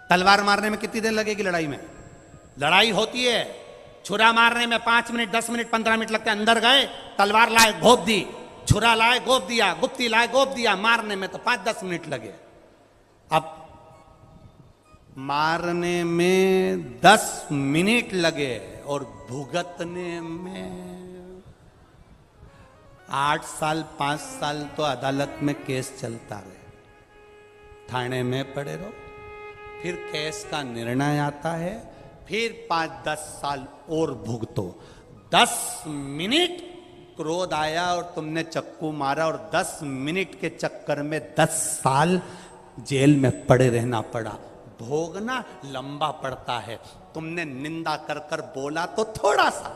तलवार मारने में कितनी देर लगेगी लड़ाई में? लड़ाई होती है, छुरा मारने में 5 मिनट 10 मिनट 15 मिनट लगते हैं। अंदर गए, तलवार लाए घोप दी, छुरा लाए घोप दिया, गुप्ती लाए घोप दिया, मारने में तो 5-10 मिनट लगे। अब मारने में 10 मिनट लगे और भुगतने में 8 साल 5 साल तो अदालत में केस चलता रहे, थाने में पड़े रहो, फिर केस का निर्णय आता है, फिर 5-10 साल और भुगतो। 10 मिनट क्रोध आया और तुमने चक्कू मारा और 10 मिनट के चक्कर में 10 साल जेल में पड़े रहना पड़ा। भोगना लंबा पड़ता है। तुमने निंदा कर कर बोला तो थोड़ा सा,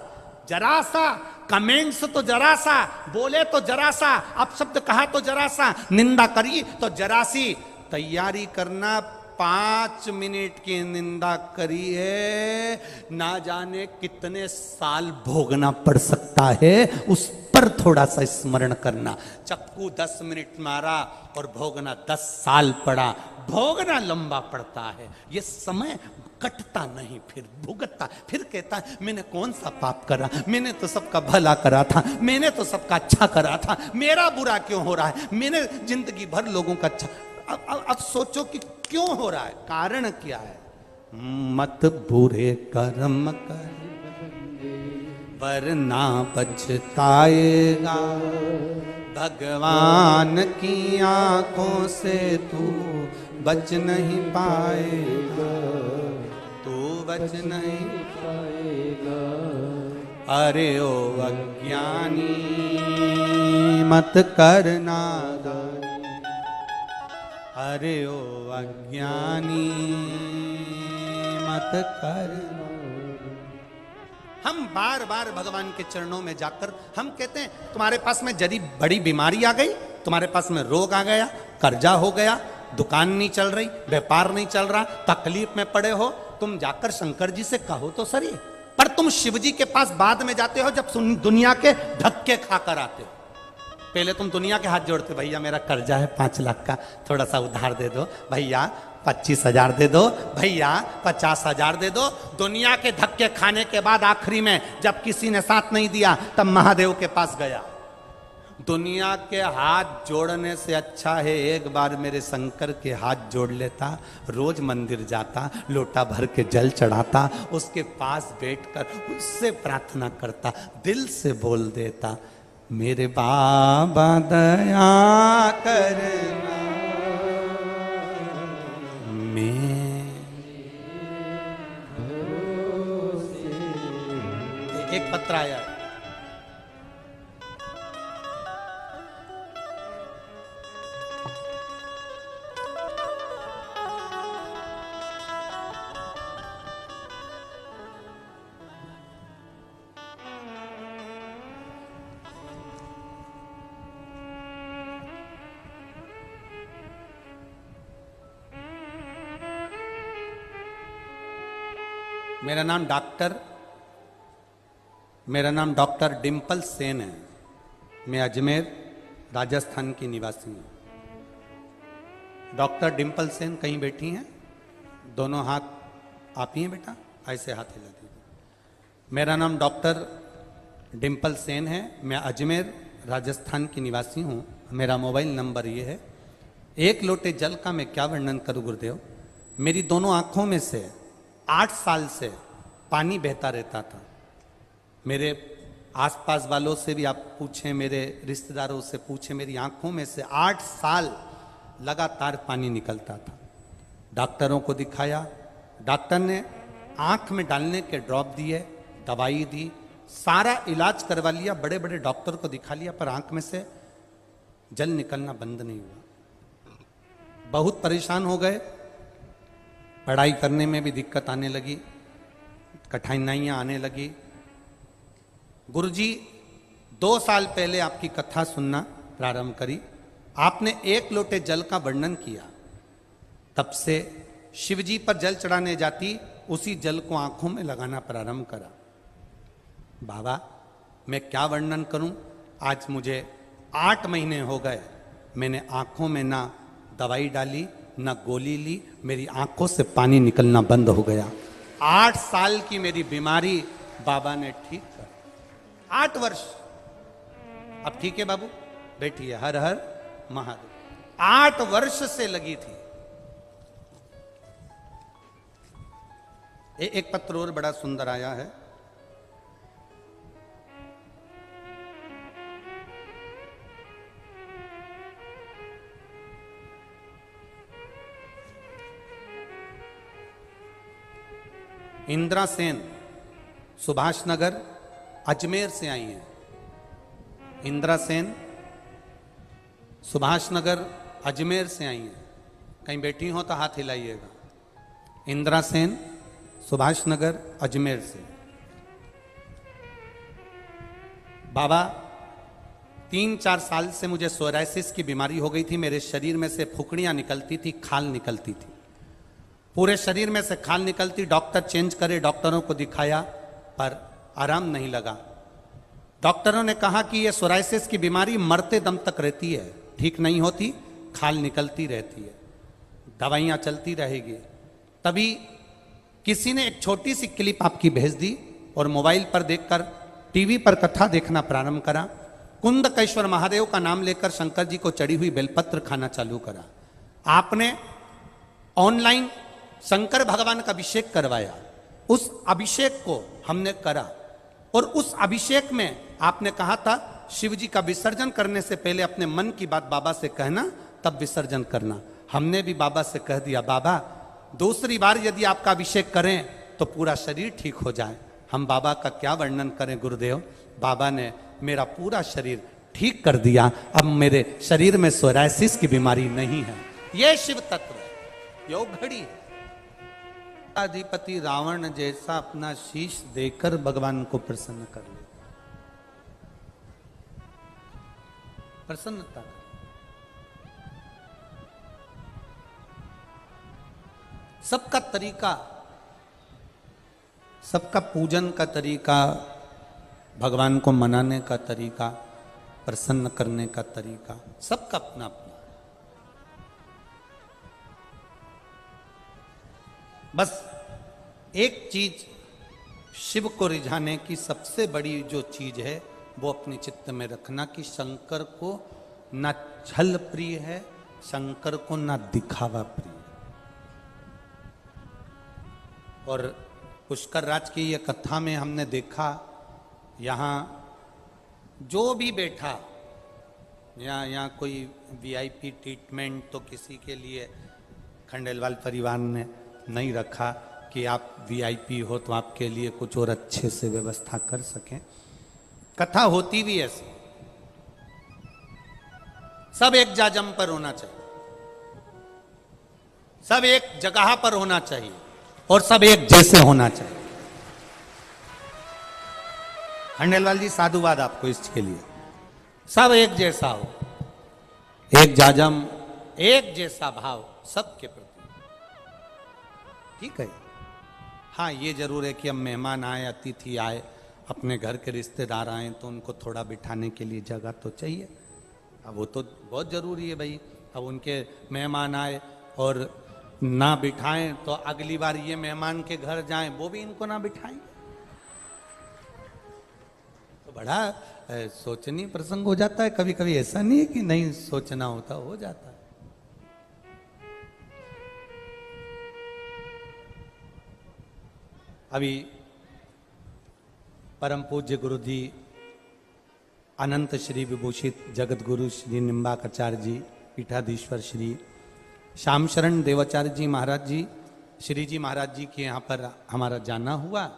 जरा सा, कमेंट्स तो जरा सा, बोले तो जरा सा, अपशब्द कहा तो जरा सा, निंदा करी तो जरा सी। तैयारी करना, 5 मिनट की निंदा करी है, ना जाने कितने साल भोगना पड़ सकता है, उस पर थोड़ा सा स्मरण करना। चक्कू 10 मिनट मारा और भोगना 10 साल पड़ा। भोगना लंबा पड़ता है, ये समय कटता नहीं, फिर भुगतता, फिर कहता है मैंने कौन सा पाप करा, मैंने तो सबका भला करा था, मैंने तो सबका अच्छा करा था, मेरा बुरा क्यों हो रहा है, मैंने जिंदगी भर लोगों का अच्छा। अब सोचो कि क्यों हो रहा है, कारण क्या है। मत बुरे कर्म कर वरना पछताएगा, भगवान की आंखों से तू बच नहीं पाएगा, तू बच नहीं पाएगा। अरे ओ अज्ञानी मत करना, अरे ओ अज्ञानी मत करना। हम बार बार भगवान के चरणों में जाकर हम कहते हैं तुम्हारे पास में जरी बड़ी बीमारी आ गई, तुम्हारे पास में रोग आ गया, कर्जा हो गया, दुकान नहीं चल रही, व्यापार नहीं चल रहा, तकलीफ में पड़े हो, तुम जाकर शंकर जी से कहो तो सही। पर तुम शिव जी के पास बाद में जाते हो जब दुनिया के धक्के खाकर आते हो। पहले तुम दुनिया के हाथ जोड़ते, भैया मेरा कर्जा है 5 लाख का, थोड़ा सा उधार दे दो, भैया 25,000 दे दो, भैया 50,000 दे दो। दुनिया के धक्के खाने के बाद आखिरी में जब किसी ने साथ नहीं दिया तब महादेव के पास गया। दुनिया के हाथ जोड़ने से अच्छा है एक बार मेरे शंकर के हाथ जोड़ लेता, रोज मंदिर जाता, लोटा भर के जल चढ़ाता, उसके पास बैठकर उससे प्रार्थना करता, दिल से बोल देता मेरे बाबा दया करना, मैं एक पत्र आया, मेरा नाम डॉक्टर डिम्पल सेन है। मैं अजमेर राजस्थान की निवासी हूँ। डॉक्टर डिम्पल सेन कहीं बैठी हैं, दोनों हाथ आप ही हैं बेटा, ऐसे हाथ हिला दीजिए। मेरा नाम डॉक्टर डिम्पल सेन है, मैं अजमेर राजस्थान की निवासी हूँ। मेरा मोबाइल नंबर ये है। एक लोटे जल का मैं क्या वर्णन करूँ गुरुदेव। मेरी दोनों आँखों में से 8 साल से पानी बहता रहता था। मेरे आसपास वालों से भी आप पूछें, मेरे रिश्तेदारों से पूछें, मेरी आंखों में से 8 साल लगातार पानी निकलता था। डॉक्टरों को दिखाया, डॉक्टर ने आंख में डालने के ड्रॉप दिए, दवाई दी, सारा इलाज करवा लिया, बड़े बड़े डॉक्टर को दिखा लिया, पर आंख में से जल निकलना बंद नहीं हुआ। बहुत परेशान हो गए, पढ़ाई करने में भी दिक्कत आने लगी, कठिनाइयाँ आने लगी। गुरुजी 2 साल पहले आपकी कथा सुनना प्रारंभ करी, आपने 1 लोटे जल का वर्णन किया, तब से शिवजी पर जल चढ़ाने जाती उसी जल को आंखों में लगाना प्रारंभ करा। बाबा मैं क्या वर्णन करूं, आज मुझे 8 महीने हो गए, मैंने आंखों में ना दवाई डाली न गोली ली, मेरी आंखों से पानी निकलना बंद हो गया। 8 साल की मेरी बीमारी बाबा ने ठीक कर, 8 वर्ष। अब ठीक है बाबू, बैठिए, हर हर महादेव। 8 वर्ष से लगी थी। एक पत्र और बड़ा सुंदर आया है। इंदिरा सेन सुभाष नगर अजमेर से आई हैं। इंदिरा सेन सुभाष नगर अजमेर से आई हैं। कहीं बैठी हो तो हाथ हिलाइएगा। इंदिरा सेन सुभाष नगर अजमेर से। बाबा 3-4 साल से मुझे सोराइसिस की बीमारी हो गई थी। मेरे शरीर में से फुकड़ियां निकलती थी, खाल निकलती थी, पूरे शरीर में से खाल निकलती। डॉक्टर चेंज करे, डॉक्टरों को दिखाया पर आराम नहीं लगा। डॉक्टरों ने कहा कि यह सोराइसिस की बीमारी मरते दम तक रहती है, ठीक नहीं होती, खाल निकलती रहती है, दवाइयां चलती रहेगी। तभी किसी ने एक छोटी सी क्लिप आपकी भेज दी और मोबाइल पर देखकर टीवी पर कथा देखना प्रारंभ करा। कुंदकेश्वर महादेव का नाम लेकर शंकर जी को चढ़ी हुई बेलपत्र खाना चालू करा। आपने ऑनलाइन शंकर भगवान का अभिषेक करवाया। उस अभिषेक को हमने करा और उस अभिषेक में आपने कहा था शिव जी का विसर्जन करने से पहले अपने मन की बात बाबा से कहना, तब विसर्जन करना। हमने भी बाबा से कह दिया, बाबा दूसरी बार यदि आपका अभिषेक करें तो पूरा शरीर ठीक हो जाए। हम बाबा का क्या वर्णन करें गुरुदेव, बाबा ने मेरा पूरा शरीर ठीक कर दिया। अब मेरे शरीर में सोराइसिस की बीमारी नहीं है। यह शिव तत्व है, योग घड़ी है। अधिपति रावण जैसा अपना शीश देकर भगवान को प्रसन्न कर ले, प्रसन्नता। सबका तरीका, सबका पूजन का तरीका, भगवान को मनाने का तरीका, प्रसन्न करने का तरीका, सबका अपना अपना। बस एक चीज शिव को रिझाने की सबसे बड़ी जो चीज है वो अपने चित्त में रखना कि शंकर को ना छल प्रिय है, शंकर को ना दिखावा प्रिय। और पुष्कर राज की ये कथा में हमने देखा, यहाँ जो भी बैठा, यहाँ कोई वीआईपी ट्रीटमेंट तो किसी के लिए खंडेलवाल परिवार ने नहीं रखा कि आप वीआईपी हो तो आपके लिए कुछ और अच्छे से व्यवस्था कर सकें। कथा होती भी ऐसी, सब एक जाजम पर होना चाहिए, सब एक जगह पर होना चाहिए और सब एक जैसे होना चाहिए। खंडेलवाल जी साधुवाद आपको इसके लिए, सब एक जैसा हो, एक जाजम, एक जैसा भाव सबके प्रति, ठीक है। हाँ ये जरूर है कि अब मेहमान आए, अतिथि आए, अपने घर के रिश्तेदार आए तो उनको थोड़ा बिठाने के लिए जगह तो चाहिए। अब वो तो बहुत जरूरी है भाई। अब उनके मेहमान आए और ना बिठाएं तो अगली बार ये मेहमान के घर जाएं वो भी इनको ना बिठाएं, तो बड़ा सोचनीय प्रसंग हो जाता है। कभी कभी ऐसा नहीं है कि नहीं सोचना होता, हो जाता है। अभी परम पूज्य गुरु जी अनंत श्री विभूषित जगत गुरु श्री निम्बाकाचार्य जी, पीठाधीश्वर श्री श्याम शरण देवाचार्य जी महाराज जी, श्री जी महाराज जी के यहाँ पर हमारा जाना हुआ।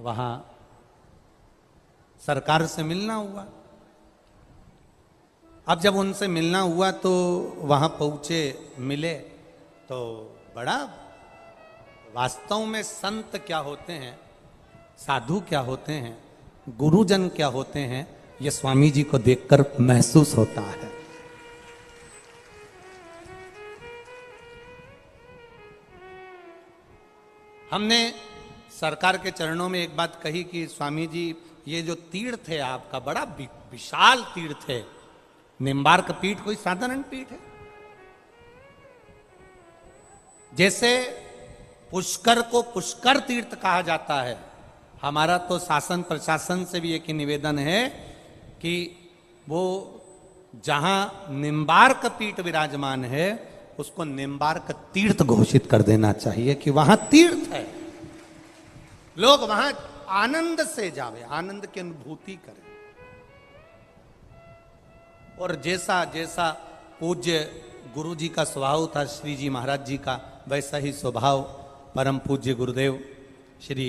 वहाँ सरकार से मिलना हुआ। अब जब उनसे मिलना हुआ तो वहाँ पहुँचे, मिले तो बड़ा, वास्तव में संत क्या होते हैं, साधु क्या होते हैं, गुरुजन क्या होते हैं, ये स्वामी जी को देखकर महसूस होता है। हमने सरकार के चरणों में एक बात कही कि स्वामी जी ये जो तीर्थ है आपका बड़ा विशाल तीर्थ है। निम्बार्क पीठ कोई साधारण पीठ है? जैसे पुष्कर को पुष्कर तीर्थ कहा जाता है, हमारा तो शासन प्रशासन से भी एक निवेदन है कि वो जहां निम्बार्क पीठ विराजमान है उसको निम्बार्क तीर्थ घोषित कर देना चाहिए कि वहां तीर्थ है, लोग वहां आनंद से जावे, आनंद की अनुभूति करें। और जैसा जैसा पूज्य गुरु जी का स्वभाव था, श्री जी महाराज जी का, वैसा ही स्वभाव परम पूज्य गुरुदेव श्री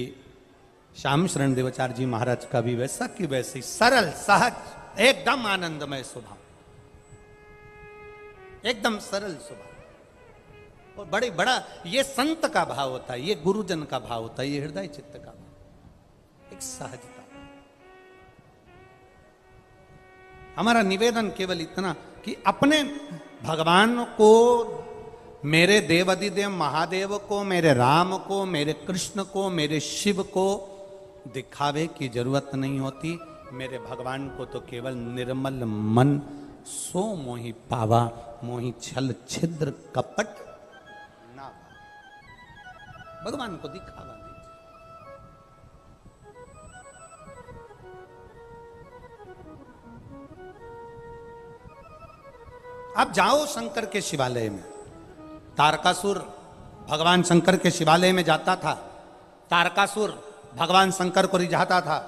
श्याम शरण देवाचार्य जी महाराज का भी वैसा कि वैसे सरल सहज एकदम आनंदमय स्वभाव, एकदम सरल स्वभाव। और बड़े बड़ा ये संत का भाव होता है, ये गुरुजन का भाव होता है, ये हृदय चित्त का भाव, एक सहजता। हमारा निवेदन केवल इतना कि अपने भगवान को, मेरे देवाधिदेव महादेव को, मेरे राम को, मेरे कृष्ण को, मेरे शिव को दिखावे की जरूरत नहीं होती। मेरे भगवान को तो केवल निर्मल मन सो मोहि पावा, मोहि छल छिद्र कपट ना। भगवान को दिखावा नहीं। आप जाओ शंकर के शिवालय में, तारकासुर भगवान शंकर के शिवालय में जाता था, तारकासुर भगवान शंकर को रिझाता था।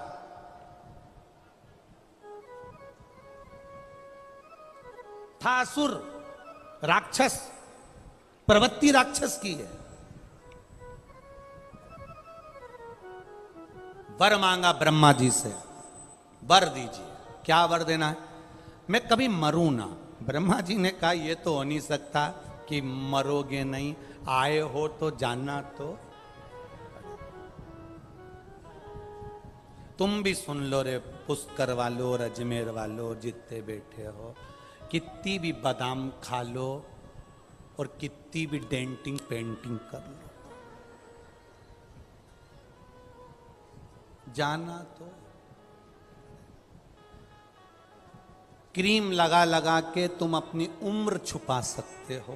असुर राक्षस, प्रवृत्ति राक्षस की है। वर मांगा ब्रह्मा जी से, वर दीजिए। क्या वर देना है? मैं कभी मरूं ना। ब्रह्मा जी ने कहा यह तो हो नहीं सकता कि मरोगे नहीं, आए हो तो जानना तो। तुम भी सुन लो रे पुष्कर वालो और अजमेर वालो, जितने बैठे हो, कितनी भी बादाम खा लो और कितनी भी डेंटिंग पेंटिंग कर लो, जाना तो। क्रीम लगा लगा के तुम अपनी उम्र छुपा सकते हो,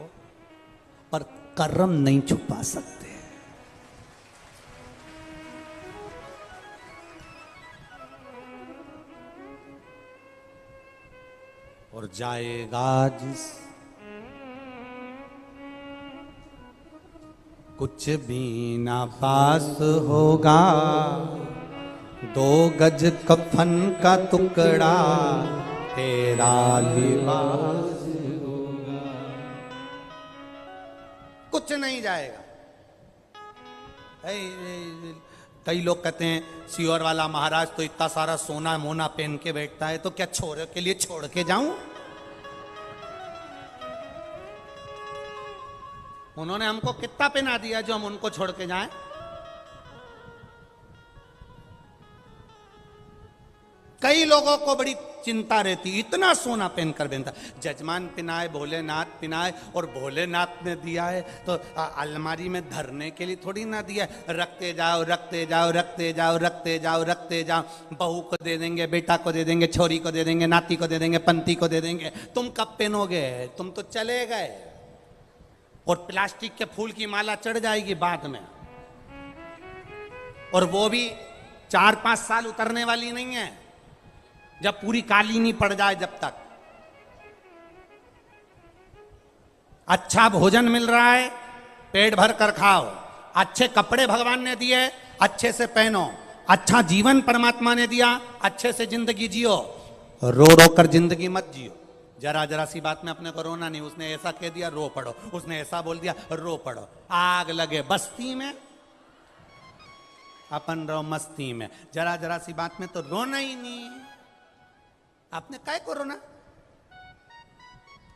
पर कर्म नहीं छुपा सकते। और जाएगा जिस कुछ भी ना पास होगा, 2 गज कफन का टुकड़ा तेरा लिबास होगा। कुछ नहीं जाएगा। कई लोग कहते हैं सियोर वाला महाराज तो इतना सारा सोना मोना पहन के बैठता है, तो क्या छोरे के लिए छोड़ के जाऊं? उन्होंने हमको कितना पहना दिया जो हम उनको छोड़ के जाएं? कई लोगों को बड़ी चिंता रहती, इतना सोना पहनकर बेनता। जजमान पिनाए, भोलेनाथ पिनाए, और भोलेनाथ ने दिया है तो अलमारी में धरने के लिए थोड़ी ना दिया। रखते जाओ रखते जाओ रखते जाओ रखते जाओ रखते जाओ। बहू को दे देंगे, बेटा को दे देंगे, छोरी को दे देंगे, नाती को दे देंगे, पंती को दे देंगे। तुम कब पहनोगे? तुम तो चले गए। और प्लास्टिक के फूल की माला चढ़ जाएगी बाद में, और वो भी 4-5 साल उतरने वाली नहीं है, जब पूरी काली नहीं पड़ जाए। जब तक अच्छा भोजन मिल रहा है पेट भर कर खाओ, अच्छे कपड़े भगवान ने दिए अच्छे से पहनो, अच्छा जीवन परमात्मा ने दिया अच्छे से जिंदगी जियो, रो रो कर जिंदगी मत जियो। जरा जरा सी बात में अपने को रोना नहीं। उसने ऐसा कह दिया रो पड़ो, उसने ऐसा बोल दिया रो पड़ो। आग लगे बस्ती में, अपन रहो मस्ती में। जरा जरा सी बात में तो रोना ही नहीं। आपने काय को रोना?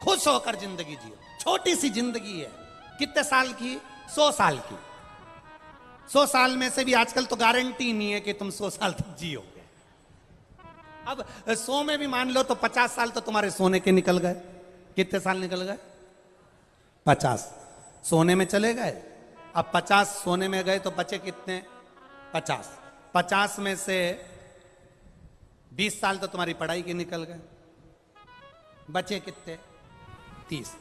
खुश होकर जिंदगी जियो। छोटी सी जिंदगी है, कितने साल की? 100 साल की। 100 साल में से भी आजकल तो गारंटी नहीं है कि तुम 100 साल तक जियोगे। अब 100 में भी मान लो तो 50 साल तो तुम्हारे सोने के निकल गए। कितने साल निकल गए? 50 सोने में चले गए। अब 50 सोने में गए तो बचे कितने? 50। 50 में से 20 साल तो तुम्हारी पढ़ाई के निकल गए, बचे कितने? 30।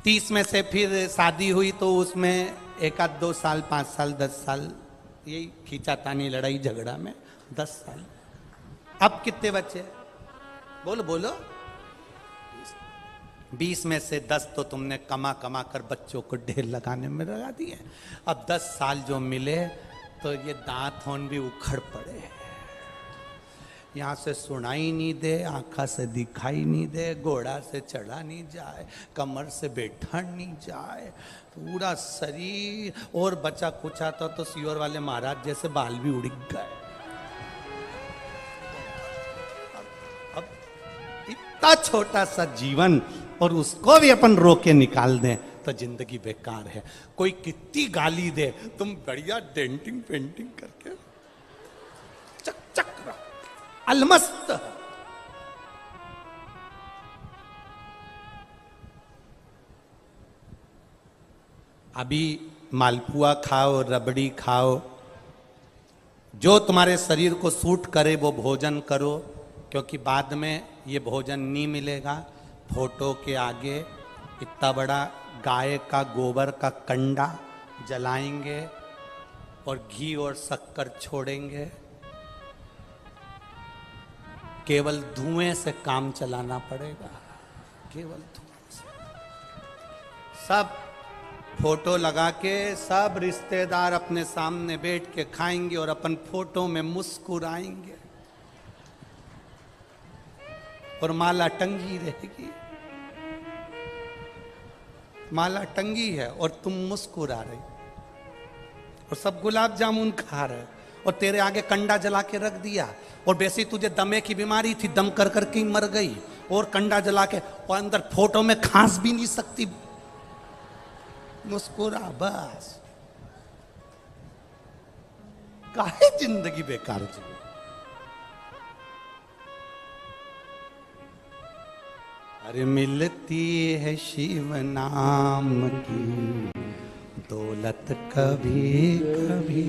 30 में से फिर शादी हुई तो उसमें 1-2 साल, 5 साल, 10 साल यही खींचातानी लड़ाई झगड़ा में 10 साल। अब कितने बच्चे? बोलो बोलो। 20 में से 10 तो तुमने कमा कमा कर बच्चों को ढेर लगाने में लगा दिए। अब 10 साल जो मिले तो ये दांत होन भी उखड़ पड़े। यहाँ से सुनाई नहीं दे, आँखा से दिखाई नहीं दे, घोड़ा से चढ़ा नहीं जाए, कमर से बैठा नहीं जाए, पूरा शरीर, और बचा कुचा तो सियोर वाले महाराज जैसे बाल भी उड़ गए। अब इतना छोटा सा जीवन और उसको भी अपन रोके निकाल दें तो जिंदगी बेकार है। कोई कितनी गाली दे, तुम बढ़िया डेंटिंग पेंटिंग करके चक चक अलमस्त। अभी मालपुआ खाओ, रबड़ी खाओ, जो तुम्हारे शरीर को सूट करे वो भोजन करो, क्योंकि बाद में ये भोजन नहीं मिलेगा। फोटो के आगे इतना बड़ा गाय का गोबर का कंडा जलाएंगे और घी और शक्कर छोड़ेंगे। केवल धुएं से काम चलाना पड़ेगा, केवल धुएं से। सब फोटो लगा के सब रिश्तेदार अपने सामने बैठ के खाएंगे और अपन फोटो में मुस्कुराएंगे और माला टंगी रहेगी। माला टंगी है और तुम मुस्कुरा रहे और सब गुलाब जामुन खा रहे और तेरे आगे कंडा जला के रख दिया और वैसे तुझे दमे की बीमारी थी, दम कर करके मर गई और कंडा जला के, और अंदर फोटो में खांस भी नहीं सकती, मुस्कुरा बस। काहे जिंदगी बेकार जी। अरे मिलती है शिव नाम की दौलत कभी कभी,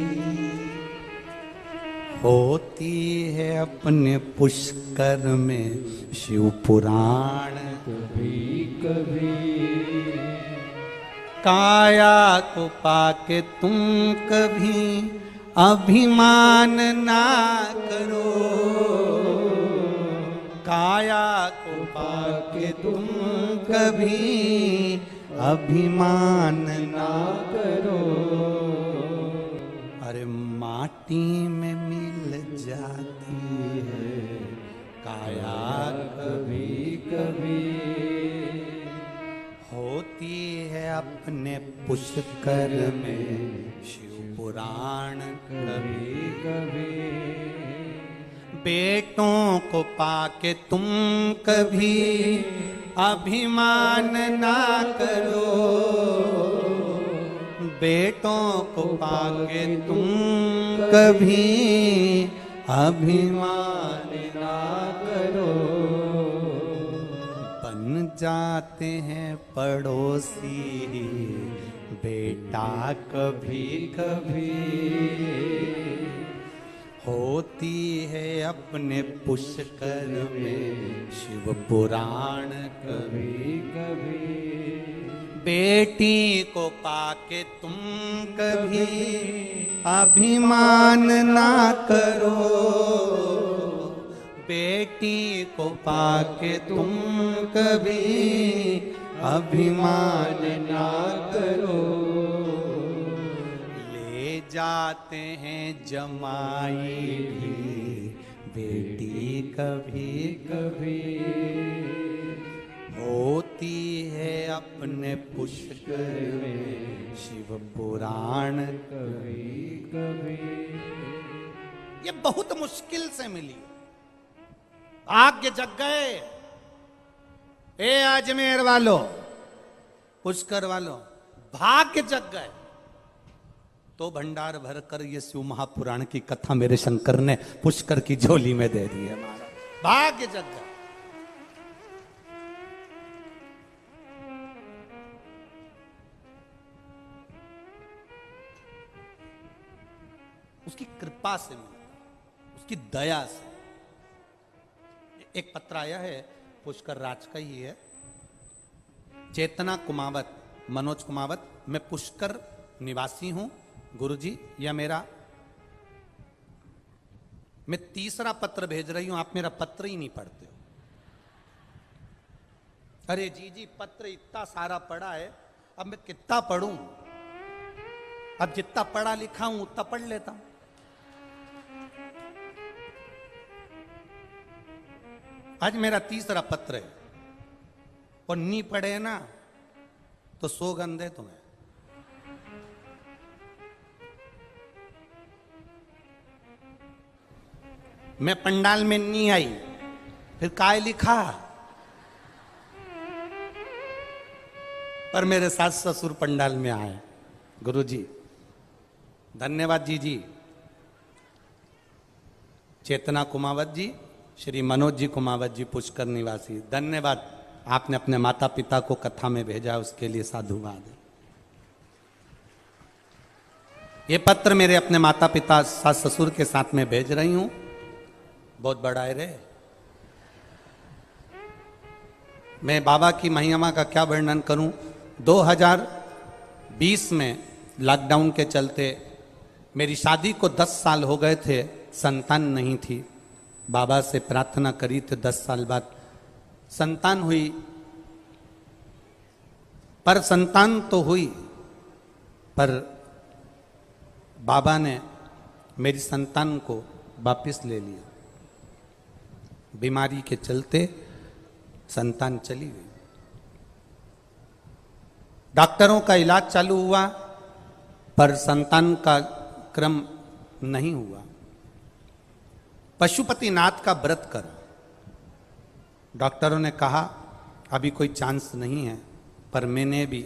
होती है अपने पुष्कर में शिव पुराण कभी कभी। काया को पाके तुम कभी अभिमान ना करो, काया को पाके तुम कभी अभिमान ना करो। अरे माटी में मिल जाती है काया कभी कभी, होती है अपने पुष्कर में शिव पुराण कभी कभी। बेटों को पाके तुम कभी अभिमान ना करो, बेटों को पाके तुम कभी अभिमान ना करो। बन जाते हैं पड़ोसी बेटा कभी कभी, होती है अपने पुष्कर में शिव पुराण कभी कभी। बेटी को पाके तुम कभी अभिमान ना करो, बेटी को पाके तुम कभी अभिमान ना करो। ले जाते हैं जमाई भी बेटी कभी कभी, होती है अपने पुष्कर में शिव पुराण कभी कभी। ये बहुत मुश्किल से मिली, भाग्य जग गए। ए अजमेर वालों, पुष्कर वालों, भाग्य जग गए तो भंडार भर कर ये शिव महापुराण की कथा मेरे शंकर ने पुष्कर की झोली में दे दी है। महाराज भाग्य जग गए। उसकी कृपा से मिला, उसकी दया से। एक पत्र आया है, पुष्कर राज का ही है, चेतना कुमावत, मनोज कुमावत, मैं पुष्कर निवासी हूं गुरुजी। यह मेरा, मैं तीसरा पत्र भेज रही हूं, आप मेरा पत्र ही नहीं पढ़ते हो। अरे जी पत्र इतना सारा पढ़ा है, अब मैं कितना पढ़ूं? अब जितना पढ़ा लिखा हूं उतना पढ़ लेता हूं। आज मेरा तीसरा पत्र है और नहीं पढ़े ना तो सौगंध है तुम्हें। मैं पंडाल में नहीं आई, फिर काय लिखा? पर मेरे सास ससुर पंडाल में आए। गुरुजी धन्यवाद जी। चेतना कुमावत जी, श्री मनोज जी कुमावत जी, पुष्कर निवासी, धन्यवाद। आपने अपने माता पिता को कथा में भेजा, उसके लिए साधुवाद। ये पत्र मेरे अपने माता पिता सास ससुर के साथ में भेज रही हूं। बहुत बड़ा है रे। मैं बाबा की महिमा का क्या वर्णन करूं। 2020 में लॉकडाउन के चलते मेरी शादी को 10 साल हो गए थे, संतान नहीं थी। बाबा से प्रार्थना करी तो 10 साल बाद संतान हुई। पर संतान तो हुई, पर बाबा ने मेरी संतान को वापस ले लिया। बीमारी के चलते संतान चली गई। डॉक्टरों का इलाज चालू हुआ पर संतान का क्रम नहीं हुआ। पशुपतिनाथ का व्रत कर, डॉक्टरों ने कहा अभी कोई चांस नहीं है, पर मैंने भी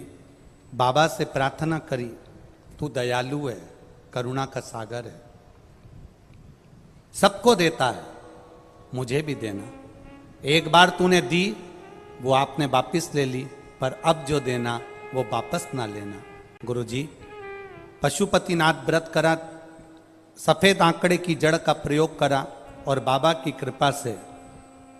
बाबा से प्रार्थना करी, तू दयालु है, करुणा का सागर है, सबको देता है, मुझे भी देना। एक बार तूने दी, वो आपने वापिस ले ली, पर अब जो देना वो वापस ना लेना। गुरुजी पशुपतिनाथ व्रत करा, सफेद आंकड़े की जड़ का प्रयोग करा और बाबा की कृपा से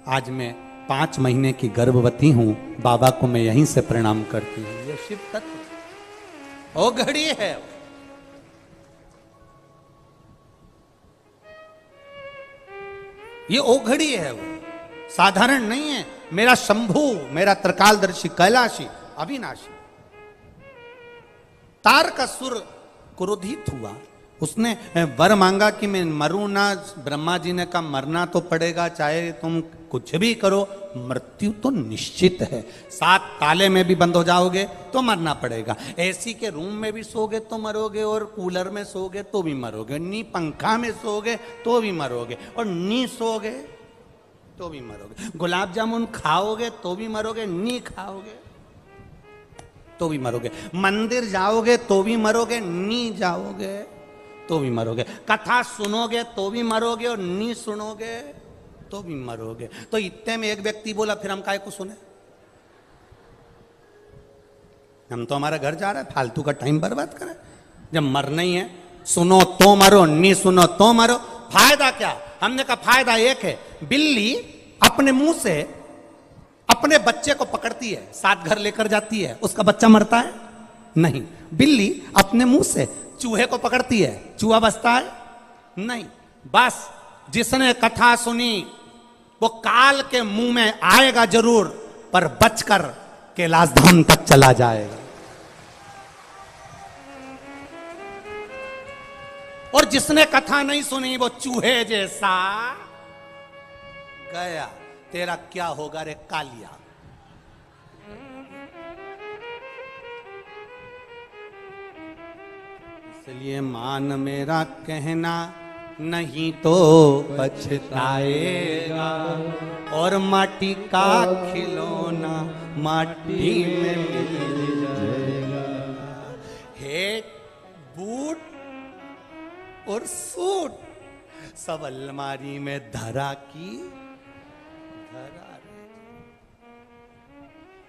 आज मैं 5 महीने की गर्भवती हूं। बाबा को मैं यहीं से प्रणाम करती हूं। ये शिव तत्व ओ घड़ी है। ये ओघड़ी है, वो साधारण नहीं है। मेरा शंभू, मेरा त्रिकालदर्शी, कैलाशी, अविनाशी। तार का सुर क्रोधित हुआ, उसने वर मांगा कि मैं मरूं ना। ब्रह्मा जी ने कहा मरना तो पड़ेगा, चाहे तुम कुछ भी करो, मृत्यु तो निश्चित है। 7 ताले में भी बंद हो जाओगे तो मरना पड़ेगा। एसी के रूम में भी सोगे तो मरोगे, और कूलर में सोगे तो भी मरोगे, नी पंखा में सोगे तो भी मरोगे, और नी सोगे तो भी मरोगे। गुलाब जामुन खाओगे तो भी मरोगे, नी खाओगे तो भी मरोगे। मंदिर जाओगे तो भी मरोगे, नी जाओगे तो भी मरोगे। कथा सुनोगे तो भी मरोगे, और नी सुनोगे तो भी मरोगे। तो इतने में एक व्यक्ति बोला फिर हम काहे को सुने, हम तो हमारा घर जा रहा है, फालतू का टाइम बर्बाद करें। जब मरना ही है, सुनो तो मरो, नी सुनो तो मरो, फायदा क्या? हमने कहा फायदा एक है, बिल्ली अपने मुंह से अपने बच्चे को पकड़ती है, साथ घर लेकर जाती है, उसका बच्चा मरता है? नहीं। बिल्ली अपने मुंह से चूहे को पकड़ती है, चूहा बचता है? नहीं। बस जिसने कथा सुनी वो काल के मुंह में आएगा जरूर, पर बचकर कैलाश धाम तक चला जाएगा। और जिसने कथा नहीं सुनी वो चूहे जैसा गया। तेरा क्या होगा रे कालिया? इसलिए मान मेरा कहना, नहीं तो पछताएगा। और माटी का खिलौना माटी में मिल जाएगा। हे बूट और सूट सब अलमारी में धरा की धरा।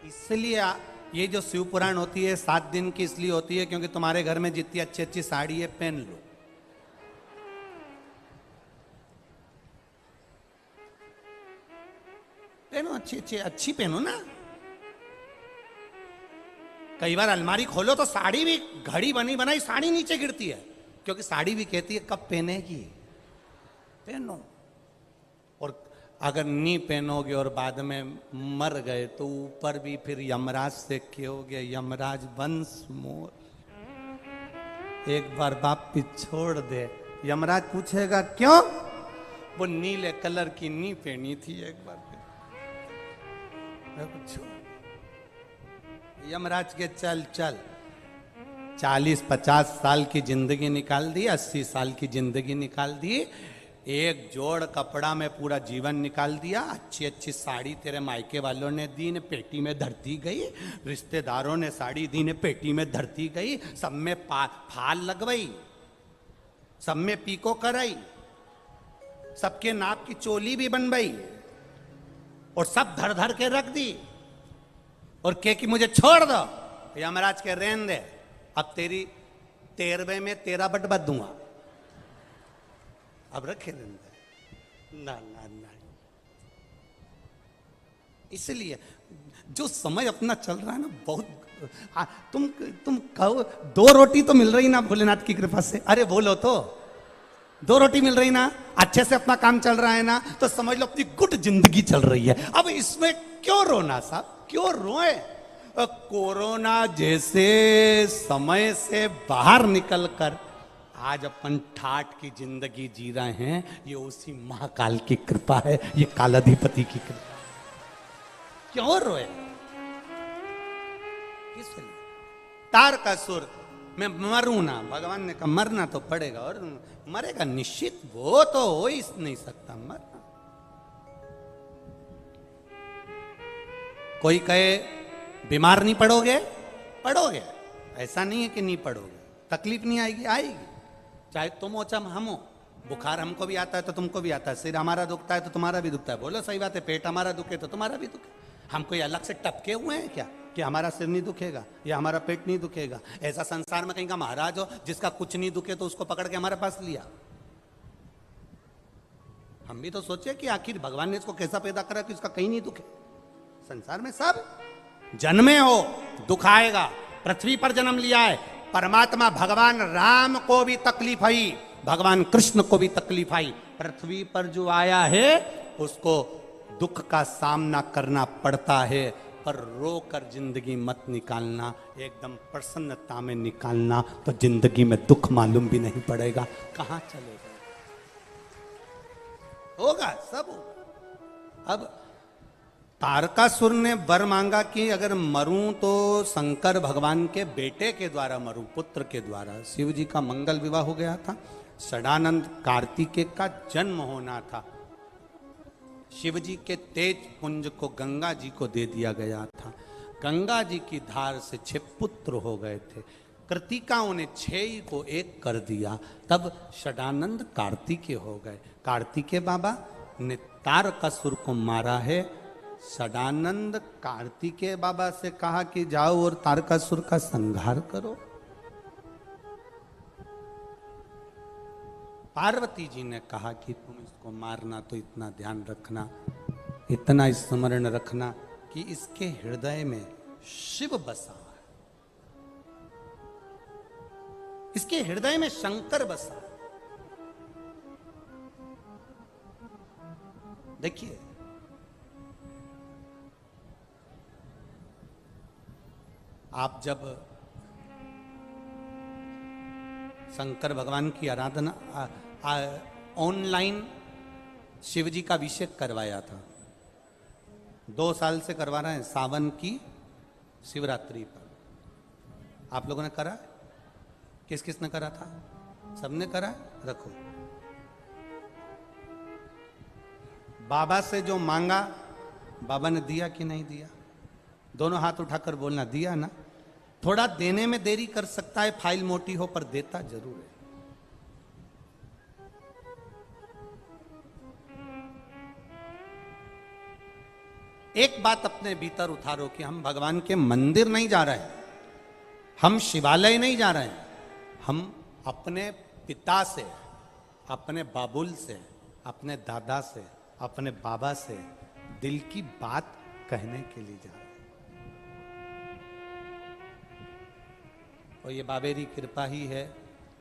इसलिए ये जो शिव पुराण होती है 7 दिन की इसलिए होती है क्योंकि तुम्हारे घर में जितनी अच्छी अच्छी साड़ी है पहन लो। पहनो, अच्छी अच्छी अच्छी पहनो ना। कई बार अलमारी खोलो तो साड़ी भी, घड़ी बनी बनाई साड़ी नीचे गिरती है, क्योंकि साड़ी भी कहती है कब पहनेगी, पहनो। और अगर नहीं पहनोगे और बाद में मर गए तो ऊपर भी फिर यमराज से कहोगे यमराज वंस मोर, एक बार बाप भी छोड़ दे। यमराज पूछेगा क्यों, वो नीले कलर की नी पहनी थी एक बार फिर। यमराज के चल चल, 40-50 साल की जिंदगी निकाल दी, 80 साल की जिंदगी निकाल दी, एक जोड़ कपड़ा में पूरा जीवन निकाल दिया, अच्छी अच्छी साड़ी तेरे मायके वालों ने दी ने पेटी में धरती गई, रिश्तेदारों ने साड़ी दी ने पेटी में धरती गई, सब में फाल लगवाई, सब में पीको कराई, सबके नाप की चोली भी बनवाई और सब धर धर के रख दी और के कि मुझे छोड़ दो। यमराज के रहने दे, अब तेरी 13वें में तेरा बटवा दूंगा, अब रखे रहने ना ना ना। इसलिए जो समय अपना चल रहा है ना, बहुत तुम कहो 2 रोटी तो मिल रही ना भोलेनाथ की कृपा से, अरे बोलो तो 2 रोटी मिल रही ना, अच्छे से अपना काम चल रहा है ना, तो समझ लो अपनी गुड जिंदगी चल रही है। अब इसमें क्यों रोना साहब, क्यों रोए। कोरोना जैसे समय से बाहर निकलकर आज अपन ठाठ की जिंदगी जी रहे हैं, ये उसी महाकाल की कृपा है, ये कालाधिपति की कृपा। क्यों रोए, इसलिए तारकासुर मैं मरूं ना, भगवान ने कहा मरना तो पड़ेगा और मरेगा निश्चित, वो तो हो ही नहीं सकता मरना। कोई कहे बीमार नहीं पड़ोगे, पड़ोगे, ऐसा नहीं है कि नहीं पड़ोगे, तकलीफ नहीं आएगी, आएगी, चाहे तुम हो चाहे हम हो। बुखार हमको भी आता है तो तुमको भी आता है, सिर हमारा दुखता है तो तुम्हारा भी दुखता है, बोलो सही बात है, पेट हमारा दुखे तो तुम्हारा भी दुखे। हम कोई अलग से टपके हुए हैं क्या कि हमारा सिर नहीं दुखेगा या हमारा पेट नहीं दुखेगा। ऐसा संसार में कहीं का महाराज हो जिसका कुछ नहीं दुखे तो उसको पकड़ के हमारे पास लिया। हम भी तो सोचे कि आखिर भगवान ने इसको कैसा पैदा करा कि उसका कहीं नहीं दुखे। संसार में सब जन्मे हो दुख आएगा, पृथ्वी पर जन्म लिया है, परमात्मा भगवान राम को भी तकलीफ आई, भगवान कृष्ण को भी तकलीफ आई, पृथ्वी पर जो आया है उसको दुख का सामना करना पड़ता है, पर रो कर जिंदगी मत निकालना, एकदम प्रसन्नता में निकालना, तो जिंदगी में दुख मालूम भी नहीं पड़ेगा, कहां चलेगा, होगा सब होगा। अब तारकासुर ने वर मांगा कि अगर मरूं तो शंकर भगवान के बेटे के द्वारा मरूं, पुत्र के द्वारा। शिव जी का मंगल विवाह हो गया था, षडानंद कार्तिकेय का जन्म होना था, शिव जी के तेज पुंज को गंगा जी को दे दिया गया था, गंगा जी की धार से 6 पुत्र हो गए थे, कृतिकाओं ने 6 को 1 कर दिया, तब षडानंद कार्तिकेय हो गए। कार्तिकेय बाबा ने तारकासुर को मारा है। षडानंद कार्तिकेय बाबा से कहा कि जाओ और तारकासुर का संहार करो। पार्वती जी ने कहा कि तुम इसको मारना तो इतना ध्यान रखना, इतना स्मरण रखना कि इसके हृदय में शिव बसा है, इसके हृदय में शंकर बसा। देखिए आप जब शंकर भगवान की आराधना ऑनलाइन शिव जी का अभिषेक करवाया था, 2 साल से करवा रहे हैं, सावन की शिवरात्रि पर। आप लोगों ने करा, किस किस ने करा था, सबने करा, रखो। बाबा से जो मांगा बाबा ने दिया कि नहीं दिया, दोनों हाथ उठाकर बोलना, दिया ना। थोड़ा देने में देरी कर सकता है, फाइल मोटी हो, पर देता जरूर है। एक बात अपने भीतर उतारो कि हम भगवान के मंदिर नहीं जा रहे हैं, हम शिवालय नहीं जा रहे हैं, हम अपने पिता से, अपने बाबुल से, अपने दादा से, अपने बाबा से दिल की बात कहने के लिए जा रहे हैं। और ये बाबेरी कृपा ही है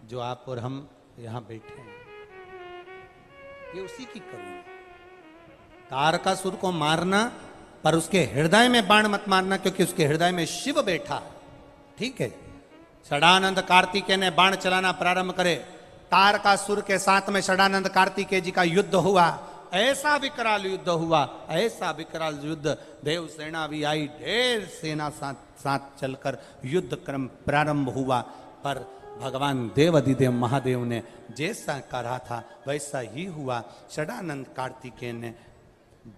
जो आप और हम यहाँ बैठे हैं, ये उसी की करुणा। तारकासुर को मारना, पर उसके हृदय में बाण मत मारना, क्योंकि उसके हृदय में शिव बैठा है। ठीक है, षडानंद कार्तिकेय ने बाण चलाना प्रारंभ करे, तारकासुर के साथ में षडानंद कार्तिकेय जी का युद्ध हुआ। ऐसा विकराल युद्ध हुआ, ऐसा विकराल युद्ध, देव सेना भी आई, ढेर सेना साथ साथ चलकर युद्ध क्रम प्रारंभ हुआ। पर भगवान देव अधिदेव महादेव ने जैसा कहा था वैसा ही हुआ। षडानंद कार्तिकेय ने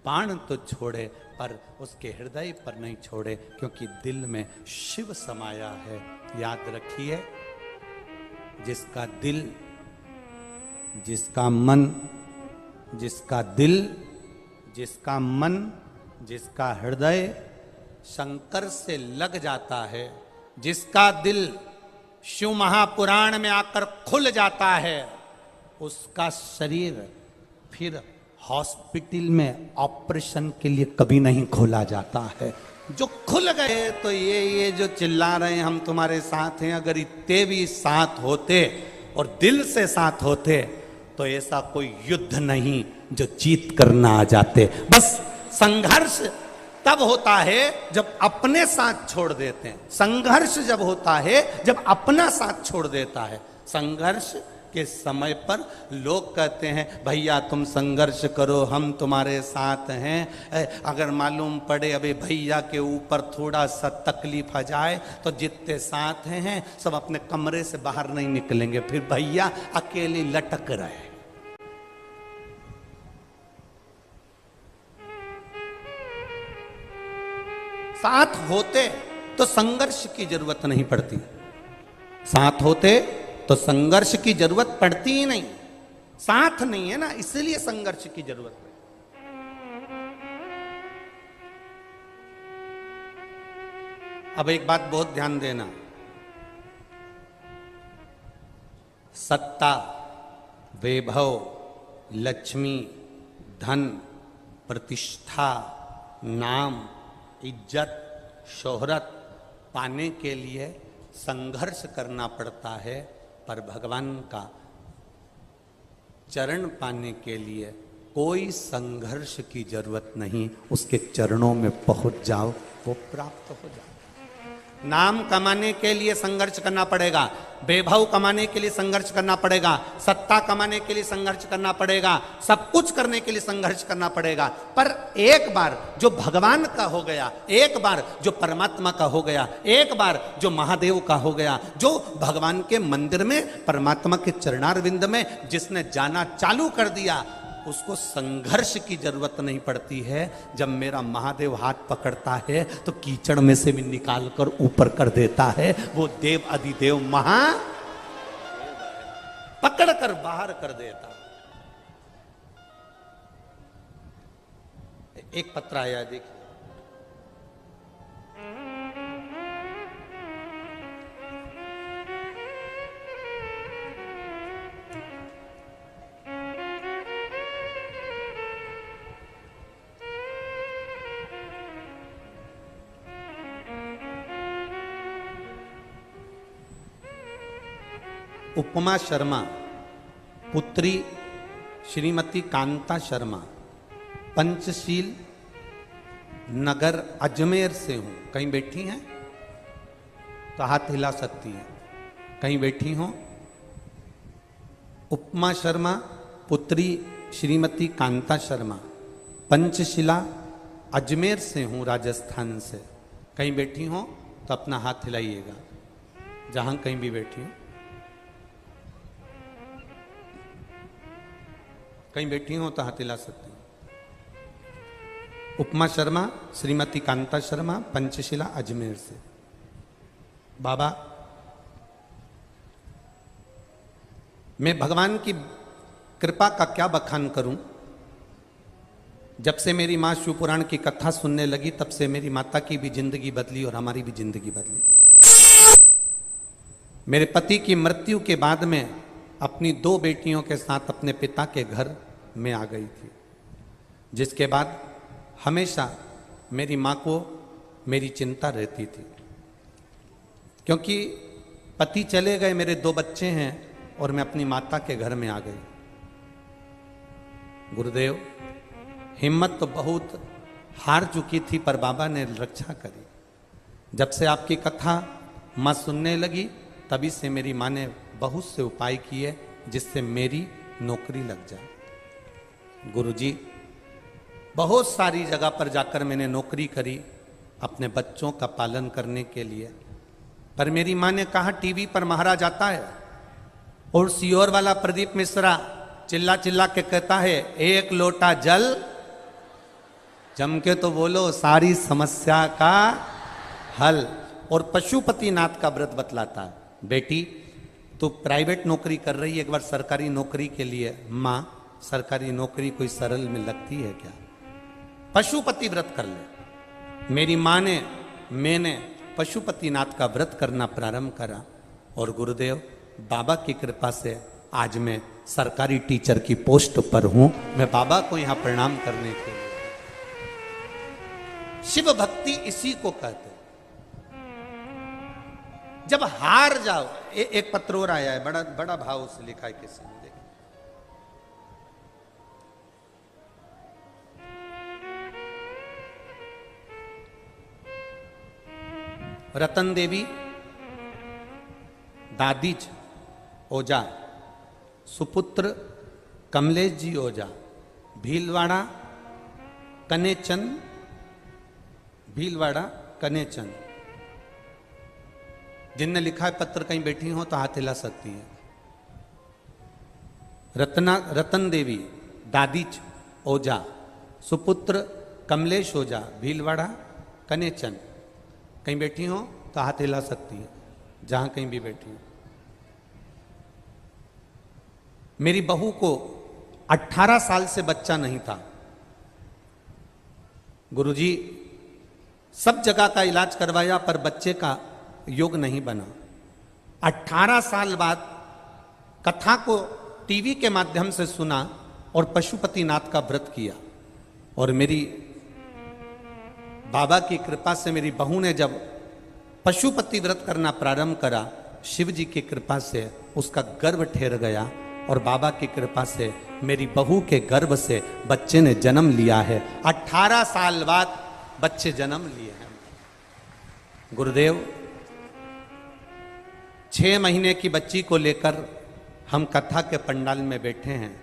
बाण तो छोड़े, पर उसके हृदय पर नहीं छोड़े, क्योंकि दिल में शिव समाया है। याद रखिए, जिसका दिल, जिसका मन, जिसका दिल, जिसका मन, जिसका हृदय शंकर से लग जाता है, जिसका दिल शिव महापुराण में आकर खुल जाता है, उसका शरीर फिर हॉस्पिटल में ऑपरेशन के लिए कभी नहीं खोला जाता है। जो खुल गए, तो ये जो चिल्ला रहे हैं हम तुम्हारे साथ हैं, अगर इतने भी साथ होते और दिल से साथ होते, तो ऐसा कोई युद्ध नहीं जो जीत करना आ जाते। बस संघर्ष तब होता है जब अपने साथ छोड़ देते हैं। संघर्ष जब होता है जब अपना साथ छोड़ देता है। संघर्ष के समय पर लोग कहते हैं भैया तुम संघर्ष करो, हम तुम्हारे साथ हैं। अगर मालूम पड़े अबे भैया के ऊपर थोड़ा सा तकलीफ आ जाए, तो जितने साथ हैं सब अपने कमरे से बाहर नहीं निकलेंगे, फिर भैया अकेले लटक रहे। साथ होते तो संघर्ष की जरूरत नहीं पड़ती, साथ होते तो संघर्ष की जरूरत पड़ती ही नहीं। साथ नहीं है ना, इसलिए संघर्ष की जरूरत है। अब एक बात बहुत ध्यान देना, सत्ता, वैभव, लक्ष्मी, धन, प्रतिष्ठा, नाम, इज्जत, शोहरत पाने के लिए संघर्ष करना पड़ता है, पर भगवान का चरण पाने के लिए कोई संघर्ष की जरूरत नहीं। उसके चरणों में पहुंच जाओ, वो प्राप्त हो जाओ। नाम कमाने के लिए संघर्ष करना पड़ेगा, वैभव कमाने के लिए संघर्ष करना पड़ेगा, सत्ता कमाने के लिए संघर्ष करना पड़ेगा, सब कुछ करने के लिए संघर्ष करना पड़ेगा। पर एक बार जो भगवान का हो गया, एक बार जो परमात्मा का हो गया, एक बार जो महादेव का हो गया, जो भगवान के मंदिर में परमात्मा के चरणारविंद में जिसने जाना चालू कर दिया, उसको संघर्ष की जरूरत नहीं पड़ती है। जब मेरा महादेव हाथ पकड़ता है तो कीचड़ में से भी निकाल कर ऊपर कर देता है। वो देव अधिदेव महा पकड़ कर बाहर कर देता। एक पत्र आया, देखिए, उपमा शर्मा, पुत्री श्रीमती कांता शर्मा, पंचशील नगर अजमेर से हूं। कहीं बैठी हैं तो हाथ हिला सकती हैं, कहीं बैठी हो। उपमा शर्मा, पुत्री श्रीमती कांता शर्मा, पंचशिला अजमेर से हूं, राजस्थान से। कहीं बैठी हो तो अपना हाथ हिलाइएगा, जहां कहीं भी बैठी हो। कहीं बैठी हो तो हाथ हिला सकते हैं। उपमा शर्मा, श्रीमती कांता शर्मा, पंचशिला अजमेर से। बाबा, मैं भगवान की कृपा का क्या बखान करूं। जब से मेरी मां शिवपुराण की कथा सुनने लगी, तब से मेरी माता की भी जिंदगी बदली और हमारी भी जिंदगी बदली। मेरे पति की मृत्यु के बाद में अपनी 2 बेटियों के साथ अपने पिता के घर में आ गई थी, जिसके बाद हमेशा मेरी माँ को मेरी चिंता रहती थी, क्योंकि पति चले गए, मेरे 2 बच्चे हैं और मैं अपनी माता के घर में आ गई। गुरुदेव, हिम्मत तो बहुत हार चुकी थी पर बाबा ने रक्षा करी। जब से आपकी कथा माँ सुनने लगी तभी से मेरी माँ ने बहुत से उपाय किए जिससे मेरी नौकरी लग जाए। गुरुजी, बहुत सारी जगह पर जाकर मैंने नौकरी करी अपने बच्चों का पालन करने के लिए, पर मेरी माँ ने कहा टीवी पर महाराज आता है और सीहोर वाला प्रदीप मिश्रा चिल्ला चिल्ला के कहता है 1 लोटा जल, जम के तो बोलो सारी समस्या का हल। और पशुपतिनाथ का व्रत बतलाता है, बेटी तो प्राइवेट नौकरी कर रही है, एक बार सरकारी नौकरी के लिए। माँ, सरकारी नौकरी कोई सरल में लगती है क्या? पशुपति व्रत कर ले। मेरी माँ ने, मैंने पशुपतिनाथ का व्रत करना प्रारंभ करा और गुरुदेव बाबा की कृपा से आज मैं सरकारी टीचर की पोस्ट पर हूं। मैं बाबा को यहां प्रणाम करने के लिए। शिव भक्ति इसी को कहते हैं। जब हार जाओ, एक पत्र और आया है, बड़ा बड़ा भाव से लिखा है किसी ने, देखिए। रतन देवी दादीज ओझा, सुपुत्र कमलेश जी ओझा, भीलवाड़ा कनेचंद, भीलवाड़ा कनेचंद। जिनने लिखा है पत्र, कहीं बैठी हो तो हाथ हिला सकती है। रतन देवी दादीज ओझा, सुपुत्र कमलेश ओझा, भीलवाड़ा कनेचंद। कहीं बैठी हो तो हाथ हिला सकती है, जहां कहीं भी बैठी हो। मेरी बहू को 18 साल से बच्चा नहीं था। गुरुजी, सब जगह का इलाज करवाया पर बच्चे का योग नहीं बना। 18 साल बाद कथा को टीवी के माध्यम से सुना और पशुपतिनाथ का व्रत किया। और मेरी बाबा की कृपा से मेरी बहू ने जब पशुपति व्रत करना प्रारंभ करा, शिव जी की कृपा से उसका गर्भ ठहर गया और बाबा की कृपा से मेरी बहू के गर्भ से बच्चे ने जन्म लिया है। 18 साल बाद बच्चे जन्म लिए हैं। गुरुदेव, 6 महीने की बच्ची को लेकर हम कथा के पंडाल में बैठे हैं।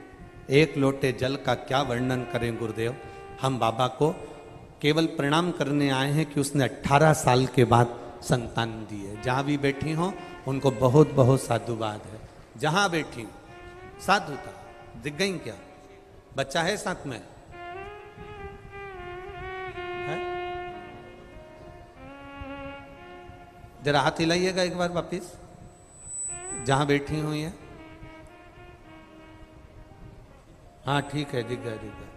1 लोटे जल का क्या वर्णन करें गुरुदेव। हम बाबा को केवल प्रणाम करने आए हैं कि उसने 18 साल के बाद संतान दी है। जहां भी बैठी हो उनको बहुत बहुत साधुवाद है। जहां बैठी साधुता दिख गई क्या? बच्चा है साथ में है? जरा हाथ हिलाइएगा एक बार वापिस, जहां बैठी हुई है। हाँ ठीक है, दिख गया, दिख गया,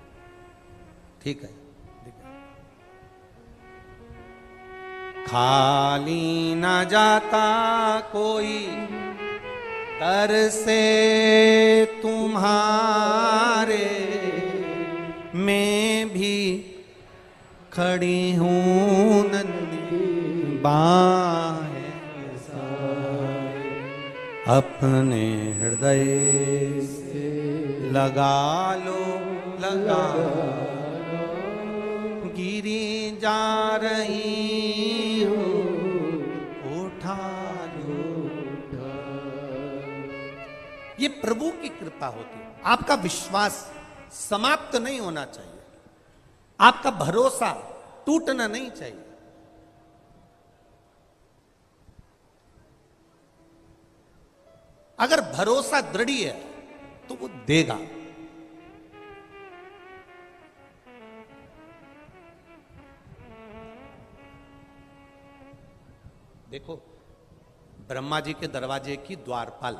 ठीक है, दिख गया। खाली न जाता कोई दर से तुम्हारे, मैं भी खड़ी हूं नंदी बाहें साए, अपने हृदय से लगा लो, लगा लो, गिरी जा रही हूँ उठा लो। ये प्रभु की कृपा होती है। आपका विश्वास समाप्त नहीं होना चाहिए, आपका भरोसा टूटना नहीं चाहिए। अगर भरोसा दृढ़ है तो वो देगा। देखो, ब्रह्मा जी के दरवाजे की द्वारपाल,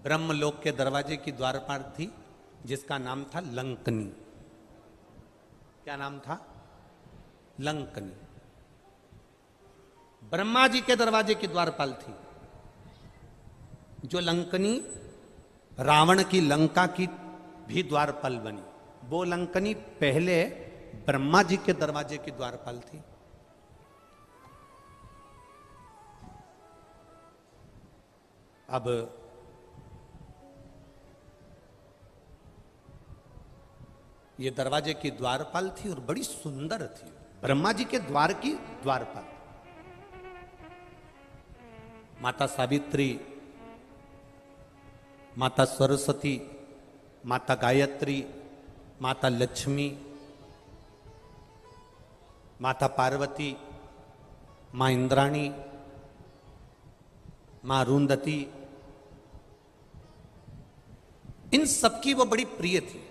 ब्रह्मलोक के दरवाजे की द्वारपाल थी जिसका नाम था लंकनी। क्या नाम था? लंकनी। ब्रह्मा जी के दरवाजे की द्वारपाल थी। जो लंकनी रावण की लंका की भी द्वारपाल बनी, वो लंकनी पहले ब्रह्मा जी के दरवाजे की द्वारपाल थी। अब ये दरवाजे की द्वारपाल थी और बड़ी सुंदर थी, ब्रह्मा जी के द्वार की द्वारपाल। माता सावित्री, माता सरस्वती, माता गायत्री, माता लक्ष्मी, माता पार्वती, मां इंद्राणी, मां अरुंधति, इन सबकी वो बड़ी प्रिय थी।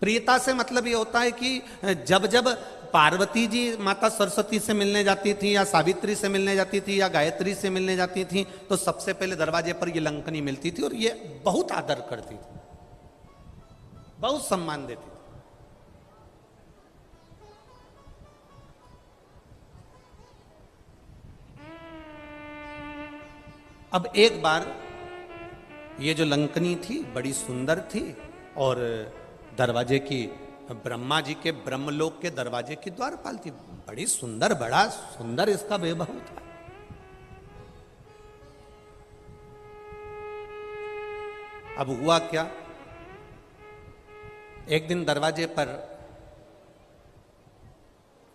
प्रियता से मतलब ये होता है कि जब जब पार्वती जी माता सरस्वती से मिलने जाती थी या सावित्री से मिलने जाती थी या गायत्री से मिलने जाती थी तो सबसे पहले दरवाजे पर ये लंकनी मिलती थी और ये बहुत आदर करती थी, बहुत सम्मान देती थी। अब एक बार ये जो लंकनी थी बड़ी सुंदर थी और दरवाजे की, ब्रह्मा जी के ब्रह्मलोक के दरवाजे की द्वारपाल थी, बड़ी सुंदर, बड़ा सुंदर इसका वैभव था। अब हुआ क्या, एक दिन दरवाजे पर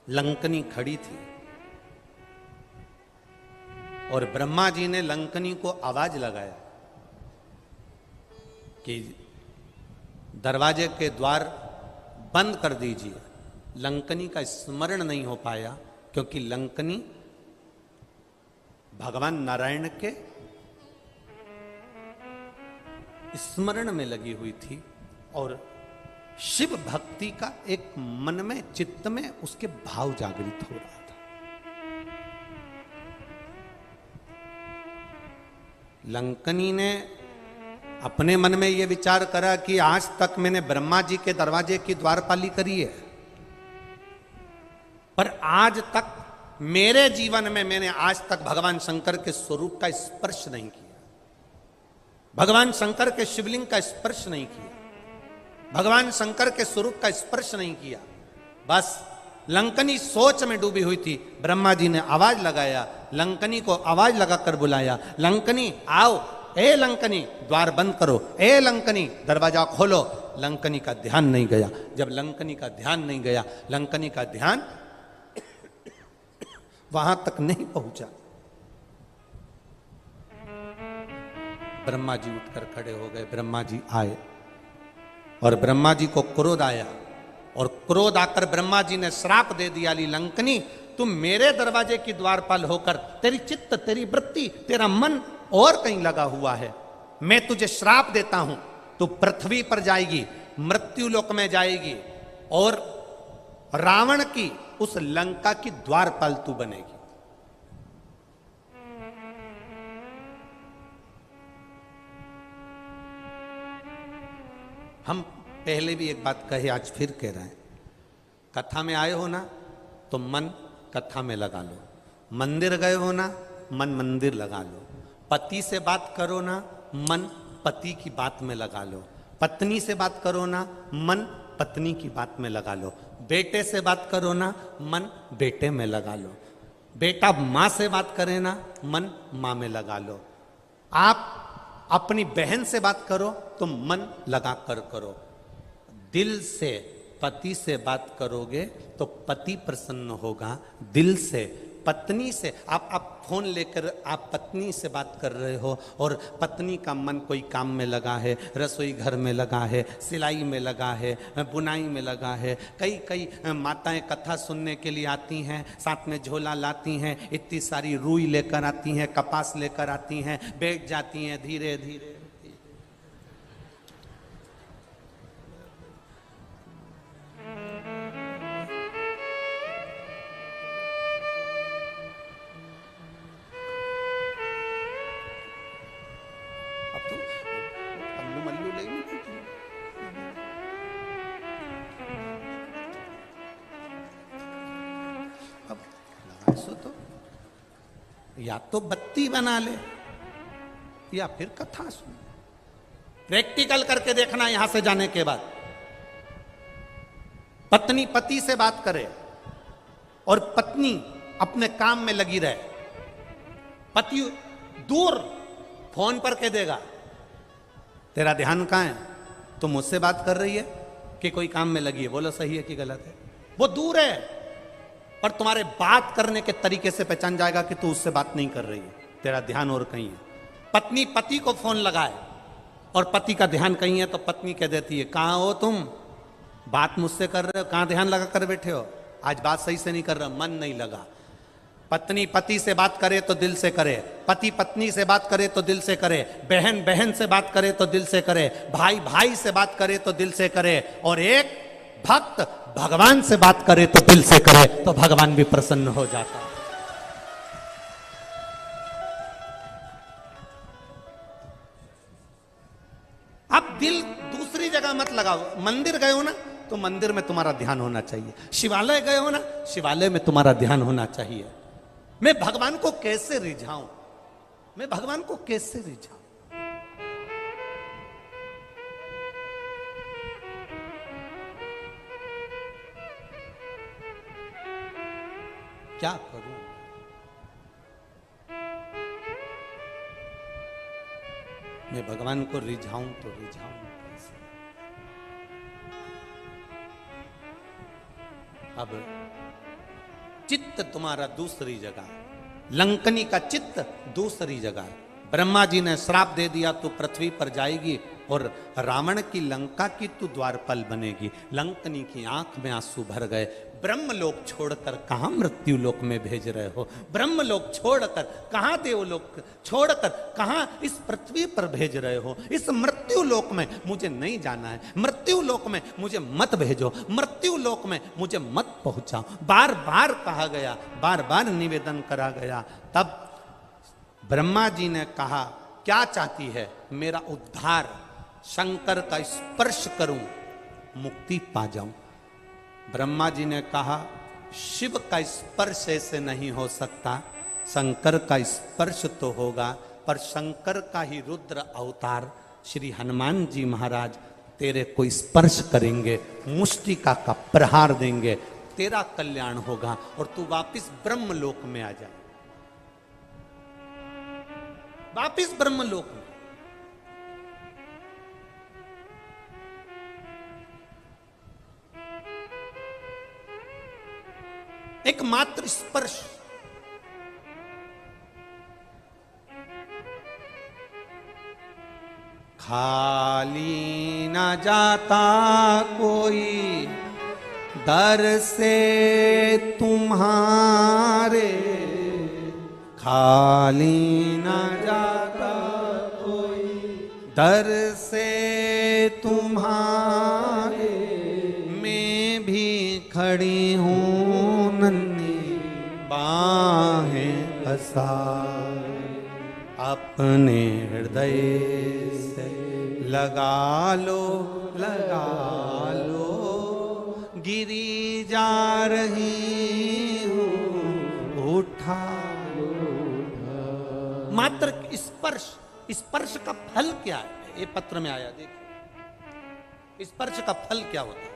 लंकनी खड़ी थी और ब्रह्मा जी ने लंकनी को आवाज लगाया कि दरवाजे के द्वार बंद कर दीजिए। लंकनी का स्मरण नहीं हो पाया क्योंकि लंकनी भगवान नारायण के स्मरण में लगी हुई थी और शिव भक्ति का एक मन में, चित्त में उसके भाव जागृत हो रहा था। लंकनी ने अपने मन में यह विचार करा कि आज तक मैंने ब्रह्मा जी के दरवाजे की द्वारपाली करी है, पर आज तक मेरे जीवन में मैंने आज तक भगवान शंकर के स्वरूप का स्पर्श नहीं किया, भगवान शंकर के शिवलिंग का स्पर्श नहीं किया, भगवान शंकर के स्वरूप का स्पर्श नहीं किया। बस लंकनी सोच में डूबी हुई थी। ब्रह्मा जी ने आवाज लगाया, लंकनी को आवाज लगाकर बुलाया, लंकनी आओ, ए लंकनी द्वार बंद करो, ए लंकनी दरवाजा खोलो। लंकनी का ध्यान नहीं गया। जब लंकनी का ध्यान नहीं गया, लंकनी का ध्यान वहां तक नहीं पहुंचा। ब्रह्मा जी उठकर खड़े हो गए। ब्रह्मा जी आए और ब्रह्मा जी को क्रोध आया और क्रोध आकर ब्रह्मा जी ने श्राप दे दिया, ली लंकनी तुम मेरे दरवाजे की द्वारपाल होकर, तेरी चित्त, तेरी वृत्ति, तेरा मन और कहीं लगा हुआ है, मैं तुझे श्राप देता हूं, तू पृथ्वी पर जाएगी, मृत्यु लोक में जाएगी और रावण की उस लंका की द्वारपाल तू बनेगी। हम पहले भी एक बात कहे, आज फिर कह रहे हैं, कथा में आए हो ना तो मन कथा में लगा लो, मंदिर गए हो ना मन मंदिर लगा लो, पति से बात करो ना मन पति की बात में लगा लो, पत्नी से बात करो ना मन पत्नी की बात में लगा लो, बेटे से बात करो ना मन बेटे में लगा लो, बेटा माँ से बात करे ना मन माँ में लगा लो, आप अपनी बहन से बात करो तो मन लगा कर करो। दिल से पति से बात करोगे तो पति प्रसन्न होगा, दिल से। पत्नी से आप फोन लेकर आप पत्नी से बात कर रहे हो और पत्नी का मन कोई काम में लगा है, रसोई घर में लगा है, सिलाई में लगा है, बुनाई में लगा है। कई माताएं कथा सुनने के लिए आती हैं, साथ में झोला लाती हैं, इतनी सारी रुई लेकर आती हैं, कपास लेकर आती हैं, बैठ जाती हैं धीरे धीरे। या तो बत्ती बना ले या फिर कथा सुन। प्रैक्टिकल करके देखना यहां से जाने के बाद। पत्नी पति से बात करे और पत्नी अपने काम में लगी रहे, पति दूर फोन पर कह देगा तेरा ध्यान कहाँ है, तुम मुझसे बात कर रही है कि कोई काम में लगी है, बोलो सही है कि गलत है। वो दूर है पर तुम्हारे बात करने के तरीके से पहचान जाएगा कि तू उससे बात नहीं कर रही है, तेरा ध्यान और कहीं है। पत्नी पति को फोन लगाए और पति का ध्यान कहीं है तो पत्नी कह देती है कहाँ हो तुम, बात मुझसे कर रहे हो, कहाँ ध्यान लगा कर बैठे हो, आज बात सही से नहीं कर रहा, मन नहीं लगा। पत्नी पति से बात करे तो दिल से करे, पति पत्नी से बात करे तो दिल से करे, बहन बहन से बात करे तो दिल से करे, भाई भाई से बात करे तो दिल से करे, और एक भक्त भगवान से बात करे तो दिल से करे तो भगवान भी प्रसन्न हो जाता है। अब दिल दूसरी जगह मत लगाओ। मंदिर गए हो ना तो मंदिर में तुम्हारा ध्यान होना चाहिए, शिवालय गए हो ना शिवालय में तुम्हारा ध्यान होना चाहिए। मैं भगवान को कैसे रिझाऊं, मैं भगवान को कैसे रिझाऊं, क्या करूं, मैं भगवान को रिझाऊं तो रिझाऊं कैसे। अब चित्त तुम्हारा दूसरी जगह, लंकनी का चित्त दूसरी जगह। ब्रह्मा जी ने श्राप दे दिया तू पृथ्वी पर जाएगी और रावण की लंका की तू द्वारपाल बनेगी। लंकनी की आंख में आंसू भर गए। ब्रह्मलोक छोड़कर कहां मृत्यु लोक में भेज रहे हो, ब्रह्मलोक छोड़कर कहां देवलोक छोड़कर कहां इस पृथ्वी पर भेज रहे हो। इस मृत्यु लोक में मुझे नहीं जाना है, मृत्यु लोक में मुझे मत भेजो, मृत्यु लोक में मुझे मत पहुंचाओ। बार बार कहा गया, बार बार निवेदन करा गया। तब ब्रह्मा जी ने कहा क्या चाहती है, मेरा उद्धार, शंकर का स्पर्श करूं, मुक्ति पा जाऊं। ब्रह्मा जी ने कहा शिव का स्पर्श ऐसे नहीं हो सकता, शंकर का स्पर्श तो होगा, पर शंकर का ही रुद्र अवतार श्री हनुमान जी महाराज तेरे को स्पर्श करेंगे, मुष्टिका का प्रहार देंगे, तेरा कल्याण होगा और तू वापिस ब्रह्मलोक में आ जा, वापिस ब्रह्मलोक में। एकमात्र स्पर्श, खाली न जाता कोई दर से तुम्हारे, खाली न जाता कोई दर से तुम्हारे, मैं भी खड़ी हूँ नन्ही बाहें पसार, अपने हृदय से लगा लो, लगा लो, गिरी जा रही हूँ उठा लो। मात्र स्पर्श, स्पर्श का फल क्या है, ये पत्र में आया, देखिए स्पर्श का फल क्या होता है।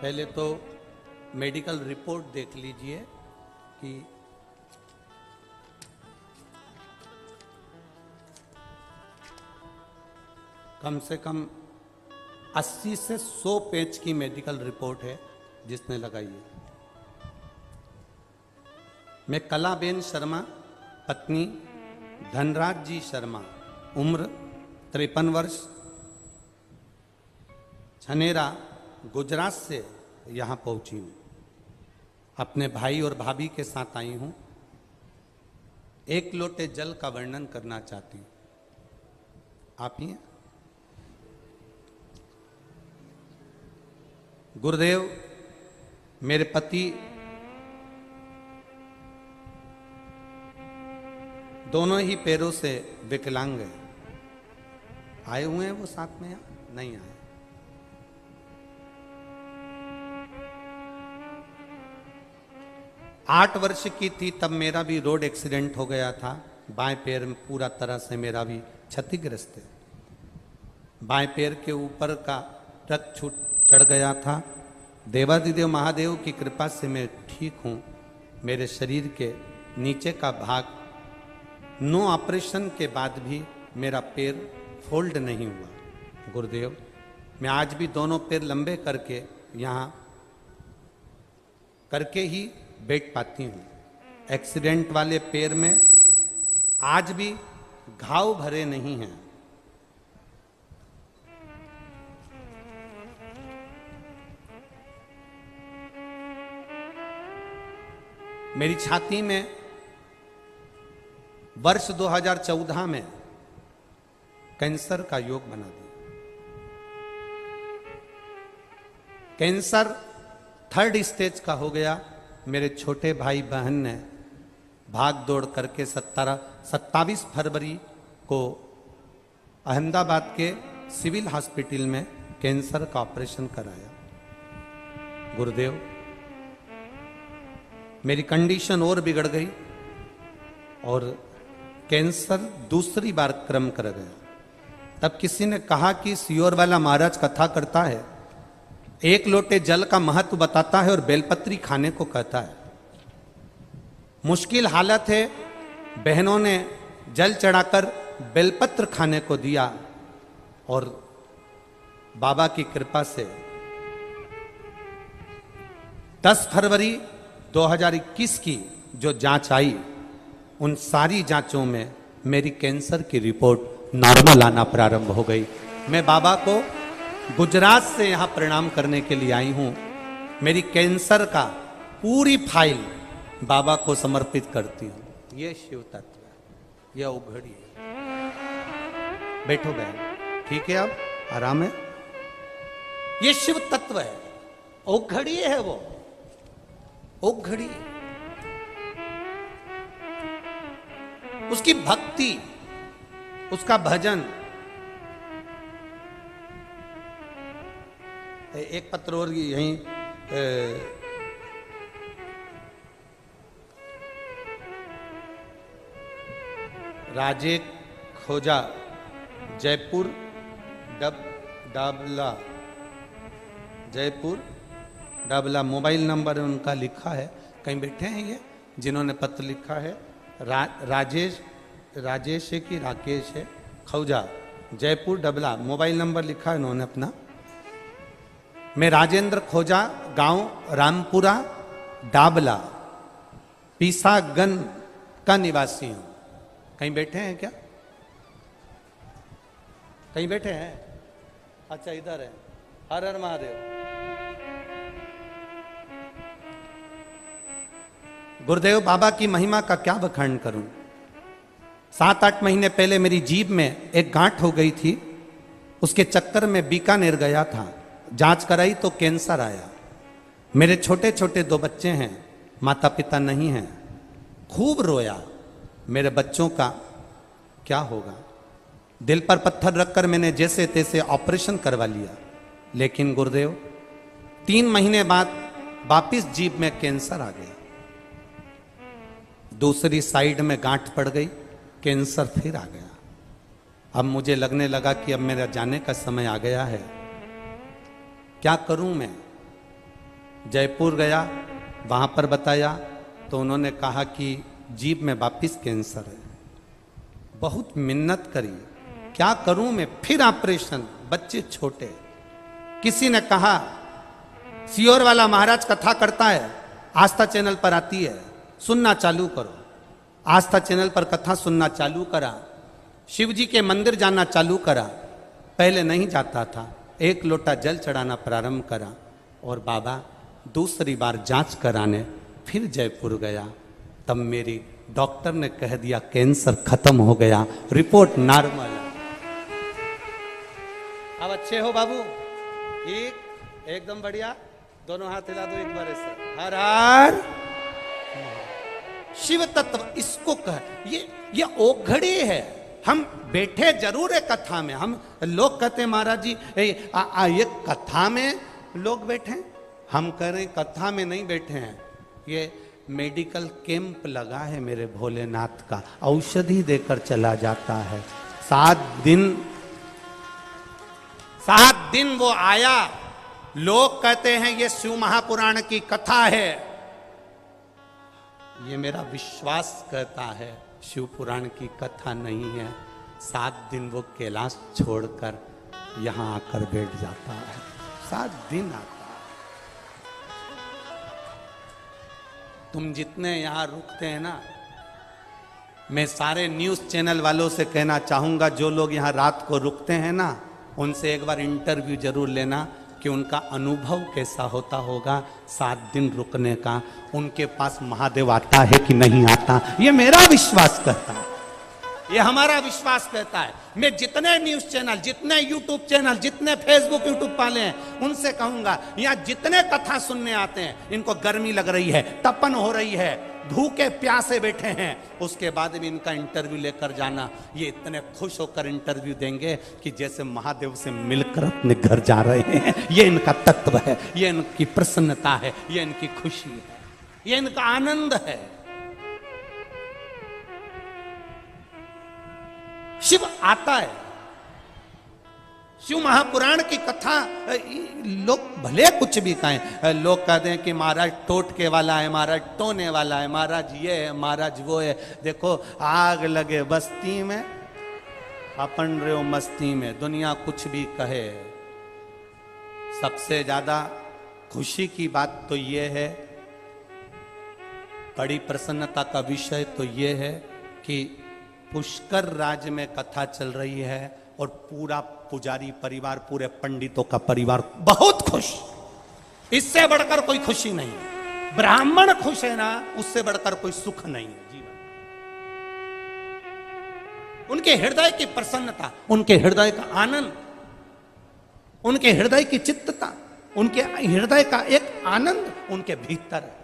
पहले तो मेडिकल रिपोर्ट देख लीजिए कि कम से कम 80 से 100 पेज की मेडिकल रिपोर्ट है जिसने लगाई है। मैं कलाबेन शर्मा, पत्नी धनराज जी शर्मा, उम्र 53 वर्ष, छनेरा गुजरात से यहाँ पहुँची हूँ। अपने भाई और भाभी के साथ आई हूँ। एक लोटे जल का वर्णन करना चाहती हूँ। आप ही हैं? गुरुदेव मेरे पति दोनों ही पैरों से विकलांग है। आए हुए हैं वो साथ में या नहीं आए? आठ वर्ष की थी तब मेरा भी रोड एक्सीडेंट हो गया था। बाएं पैर में पूरा तरह से मेरा भी क्षतिग्रस्त है। बाएं पैर के ऊपर का रक्त छूट चढ़ गया था। देवादिदेव महादेव की कृपा से मैं ठीक हूँ। मेरे शरीर के नीचे का भाग 9 ऑपरेशन के बाद भी मेरा पैर फोल्ड नहीं हुआ। गुरुदेव मैं आज भी दोनों पैर लंबे करके यहाँ करके ही बैठ पाती हूँ। एक्सीडेंट वाले पैर में आज भी घाव भरे नहीं हैं। मेरी छाती में वर्ष 2014 में कैंसर का योग बना दिया। कैंसर 3rd स्टेज का हो गया। मेरे छोटे भाई बहन ने भाग दौड़ करके 27 फरवरी को अहमदाबाद के सिविल हॉस्पिटल में कैंसर का ऑपरेशन कराया। गुरुदेव मेरी कंडीशन और बिगड़ गई और कैंसर दूसरी बार क्रम कर गया। तब किसी ने कहा कि सियोर वाला महाराज कथा करता है, 1 लोटे जल का महत्व बताता है और बेलपत्री खाने को कहता है। मुश्किल हालत है, बहनों ने जल चढ़ाकर बेलपत्र खाने को दिया और बाबा की कृपा से 10 फरवरी 2021 की जो जांच आई, उन सारी जांचों में मेरी कैंसर की रिपोर्ट नॉर्मल आना प्रारंभ हो गई। मैं बाबा को गुजरात से यहां प्रणाम करने के लिए आई हूं। मेरी कैंसर का पूरी फाइल बाबा को समर्पित करती हूं। ये शिव तत्व है, यह उघड़ी है। बैठो बहन, ठीक है, अब आराम है। ये शिव तत्व है, उघड़ी है वो, उघड़ी। उसकी भक्ति, उसका भजन। एक पत्र और यहीं राजे खोजा जयपुर डाबला, जयपुर डाबला मोबाइल नंबर उनका लिखा है। कहीं बैठे हैं ये जिन्होंने पत्र लिखा है? राजेश है कि राकेश है? खौजा जयपुर डबला मोबाइल नंबर लिखा है उन्होंने अपना। मैं राजेंद्र खोजा, गांव रामपुरा डाबला, पीसागन का निवासी हूं। कहीं बैठे हैं क्या? कहीं बैठे हैं? अच्छा इधर है। हर हर महादेव। गुरुदेव बाबा की महिमा का क्या बखान करूं। 7-8 महीने पहले मेरी जीभ में एक गांठ हो गई थी। उसके चक्कर में बीकानेर गया था, जांच कराई तो कैंसर आया। मेरे छोटे छोटे 2 बच्चे हैं, माता पिता नहीं हैं। खूब रोया। मेरे बच्चों का क्या होगा। दिल पर पत्थर रखकर मैंने जैसे तैसे ऑपरेशन करवा लिया। लेकिन गुरुदेव 3 महीने बाद वापिस जीभ में कैंसर आ गया। दूसरी साइड में गांठ पड़ गई, कैंसर फिर आ गया। अब मुझे लगने लगा कि अब मेरा जाने का समय आ गया है। क्या करूं मैं? जयपुर गया, वहां पर बताया तो उन्होंने कहा कि जीभ में वापिस कैंसर है। बहुत मिन्नत करी, क्या करूं मैं? फिर ऑपरेशन, बच्चे छोटे। किसी ने कहा सियोर वाला महाराज कथा करता है, आस्था चैनल पर आती है, सुनना चालू करो। आस्था चैनल पर कथा सुनना चालू करा। शिव जी के मंदिर जाना चालू करा। पहले नहीं जाता था। 1 लोटा जल चढ़ाना प्रारंभ करा और बाबा दूसरी बार जांच कराने फिर जयपुर गया। तब मेरी डॉक्टर ने कह दिया कैंसर खत्म हो गया, रिपोर्ट नॉर्मल है। अब अच्छे हो बाबू? एकदम बढ़िया, दोनों हाथ हिला दो एक बार ऐसे, हर हर शिव तत्व इसको कह, ये ओघड़ी है। हम बैठे जरूर है कथा में, हम लोग कहते हैं महाराज जी ये कथा में लोग बैठे, हम कह रहे हैं कथा में नहीं बैठे हैं, ये मेडिकल कैंप लगा है मेरे भोलेनाथ का, औषधि देकर चला जाता है। 7 दिन वो आया, लोग कहते हैं ये शिव महापुराण की कथा है, ये मेरा विश्वास कहता है शिव पुराण की कथा नहीं है। 7 दिन वो कैलाश छोड़कर यहां आकर बैठ जाता है, 7 दिन आता है। तुम जितने यहां रुकते हैं ना, मैं सारे न्यूज चैनल वालों से कहना चाहूंगा, जो लोग यहां रात को रुकते हैं ना, उनसे एक बार इंटरव्यू जरूर लेना कि उनका अनुभव कैसा होता होगा 7 दिन रुकने का, उनके पास महादेव आता है कि नहीं आता। ये मेरा विश्वास कहता है, ये हमारा विश्वास कहता है। मैं जितने न्यूज चैनल, जितने यूट्यूब चैनल, जितने फेसबुक यूट्यूब वाले हैं, उनसे कहूंगा यहाँ जितने कथा सुनने आते हैं, इनको गर्मी लग रही है, तपन हो रही है, भूखे प्यासे बैठे हैं, उसके बाद भी इनका इंटरव्यू लेकर जाना। ये इतने खुश होकर इंटरव्यू देंगे कि जैसे महादेव से मिलकर अपने घर जा रहे हैं। ये इनका तत्व है, ये इनकी प्रसन्नता है, ये इनकी खुशी है, ये इनका आनंद है। शिव आता है, शिव महापुराण की कथा, लोग भले कुछ भी कहें, लोग कहते हैं कि महाराज टोटके वाला है, महाराज टोने वाला है, महाराज ये है, महाराज वो है। देखो आग लगे बस्ती में, अपन रहे हो मस्ती में, दुनिया कुछ भी कहे। सबसे ज्यादा खुशी की बात तो ये है, बड़ी प्रसन्नता का विषय तो ये है कि पुष्कर राज्य में कथा चल रही है और पूरा पुजारी परिवार, पूरे पंडितों का परिवार बहुत खुश। इससे बढ़कर कोई खुशी नहीं है। ब्राह्मण खुश है ना, उससे बढ़कर कोई सुख नहीं है जीवन। उनके हृदय की प्रसन्नता, उनके हृदय का आनंद, उनके हृदय की चित्तता, उनके हृदय का एक आनंद उनके भीतर है।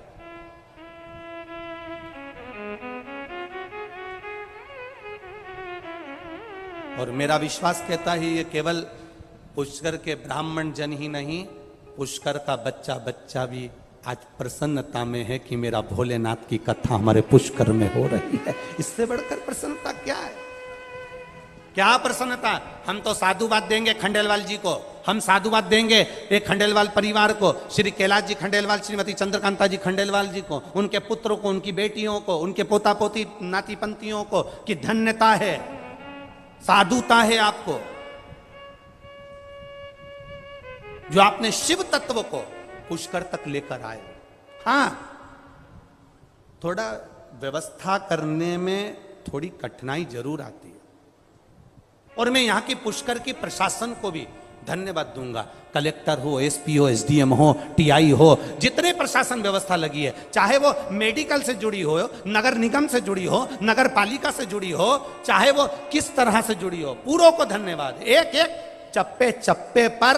और मेरा विश्वास कहता है ये केवल पुष्कर के ब्राह्मण जन ही नहीं, पुष्कर का बच्चा बच्चा भी आज प्रसन्नता में है कि मेरा भोलेनाथ की कथा हमारे पुष्कर में हो रही है। इससे बढ़कर प्रसन्नता क्या है? क्या प्रसन्नता? हम तो साधुवाद देंगे खंडेलवाल जी को, हम साधुवाद देंगे एक खंडेलवाल परिवार को, श्री कैलाश जी खंडेलवाल, श्रीमती चंद्रकांता जी खंडेलवाल जी को, उनके पुत्रों को, उनकी बेटियों को, उनके पोता पोती नाती पंतियों को, कि धन्यता है, साधुता है आपको, जो आपने शिव तत्व को पुष्कर तक लेकर आए। हां, थोड़ा व्यवस्था करने में थोड़ी कठिनाई जरूर आती है, और मैं यहां की पुष्कर की प्रशासन को भी धन्यवाद दूंगा। कलेक्टर हो, एसपी हो, एसडीएम हो, टीआई हो, जितने प्रशासन व्यवस्था लगी है, चाहे वो मेडिकल से जुड़ी हो, नगर निगम से जुड़ी हो, नगर पालिका से जुड़ी हो, चाहे वो किस तरह से जुड़ी हो, पूरों को धन्यवाद। एक एक चप्पे चप्पे पर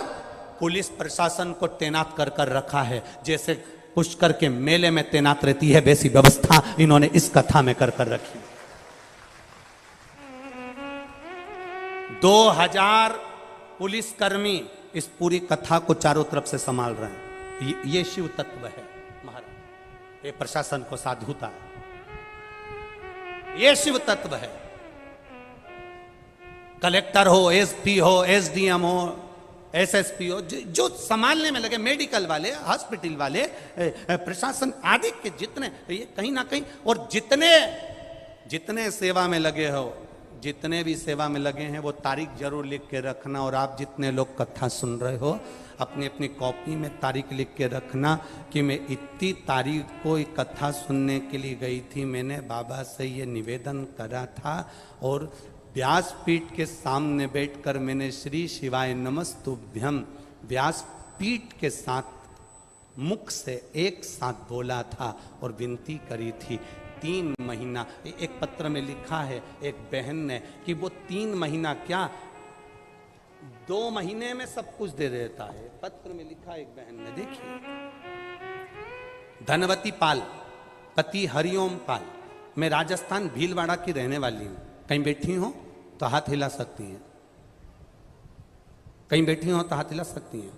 पुलिस प्रशासन को तैनात कर कर रखा है, जैसे पुष्कर के मेले में तैनात रहती है, वैसी व्यवस्था इन्होंने इस कथा में कर कर रखी। 2000 पुलिसकर्मी इस पूरी कथा को चारों तरफ से संभाल रहे हैं। ये शिव तत्व है महाराज, ये प्रशासन को साधुता है, ये शिव तत्व है। कलेक्टर हो, एसपी हो, एसडीएम हो, एसएसपी हो, जो संभालने में लगे, मेडिकल वाले, हॉस्पिटल वाले, प्रशासन आदि के जितने, ये कहीं ना कहीं, और जितने सेवा में लगे हो, जितने भी सेवा में लगे हैं, वो तारीख जरूर लिख के रखना। और आप जितने लोग कथा सुन रहे हो, अपनी अपनी कॉपी में तारीख लिख के रखना कि मैं इतनी तारीख को एक कथा सुनने के लिए गई थी, मैंने बाबा से ये निवेदन करा था, और व्यासपीठ के सामने बैठकर मैंने श्री शिवाय नमस्तुभ्यम व्यासपीठ के साथ मुख से एक साथ बोला था और विनती करी थी। 3 महीना, एक पत्र में लिखा है एक बहन ने कि वो 3 महीना क्या 2 महीने में सब कुछ दे देता है। पत्र में लिखा एक बहन ने, देखिए, धनवती पाल, पति हरिओम पाल, मैं राजस्थान भीलवाड़ा की रहने वाली हूं। कहीं बैठी हो तो हाथ हिला सकती हैं, कहीं बैठी हो तो हाथ हिला सकती हैं।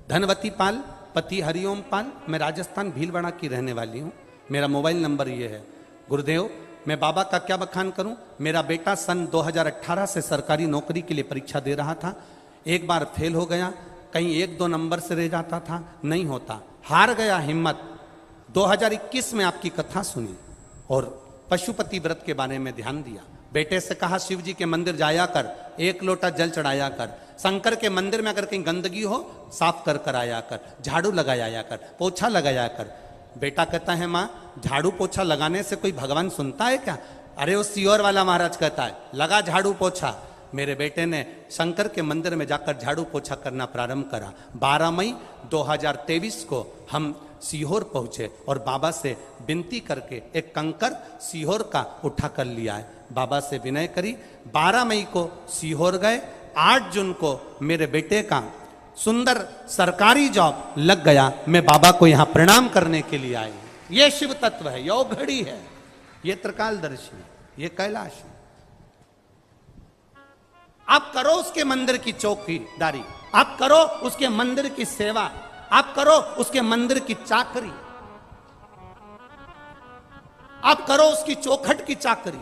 धनवती पाल, पति हरिओम पाल, मैं राजस्थान भीलवाड़ा की रहने वाली हूं। मेरा मोबाइल नंबर ये है। गुरुदेव, मैं बाबा का क्या बखान करूं। मेरा बेटा सन 2018 से सरकारी नौकरी के लिए परीक्षा दे रहा था। एक बार फेल हो गया, कहीं 1-2 नंबर से रह जाता था, नहीं होता, हार गया हिम्मत। 2021 में आपकी कथा सुनी और पशुपति व्रत के बारे में ध्यान दिया। बेटे से कहा शिव जी के मंदिर जाया कर, 1 लोटा जल चढ़ाया कर, शंकर के मंदिर में अगर कहीं गंदगी हो साफ कर कर आया कर, झाड़ू लगाया कर, पोछा लगाया कर। बेटा कहता है माँ, झाड़ू पोछा लगाने से कोई भगवान सुनता है क्या। अरे वो सियोर वाला महाराज कहता है लगा झाड़ू पोछा। मेरे बेटे ने शंकर के मंदिर में जाकर झाड़ू पोछा करना प्रारंभ करा। 12 मई 2023 को हम सीहोर पहुंचे और बाबा से विनती करके एक कंकर सीहोर का उठा कर लिया है। बाबा से विनय करी। 12 मई को सीहोर गए। 8 जून को मेरे बेटे का सुंदर सरकारी जॉब लग गया। मैं बाबा को यहां प्रणाम करने के लिए आई। ये शिव तत्व है, ये घड़ी है, ये त्रिकालदर्शी है, ये कैलाश है। आप करो उसके मंदिर की चौकीदारी, आप करो उसके मंदिर की सेवा, आप करो उसके मंदिर की चाकरी, आप करो उसकी चौखट की चाकरी।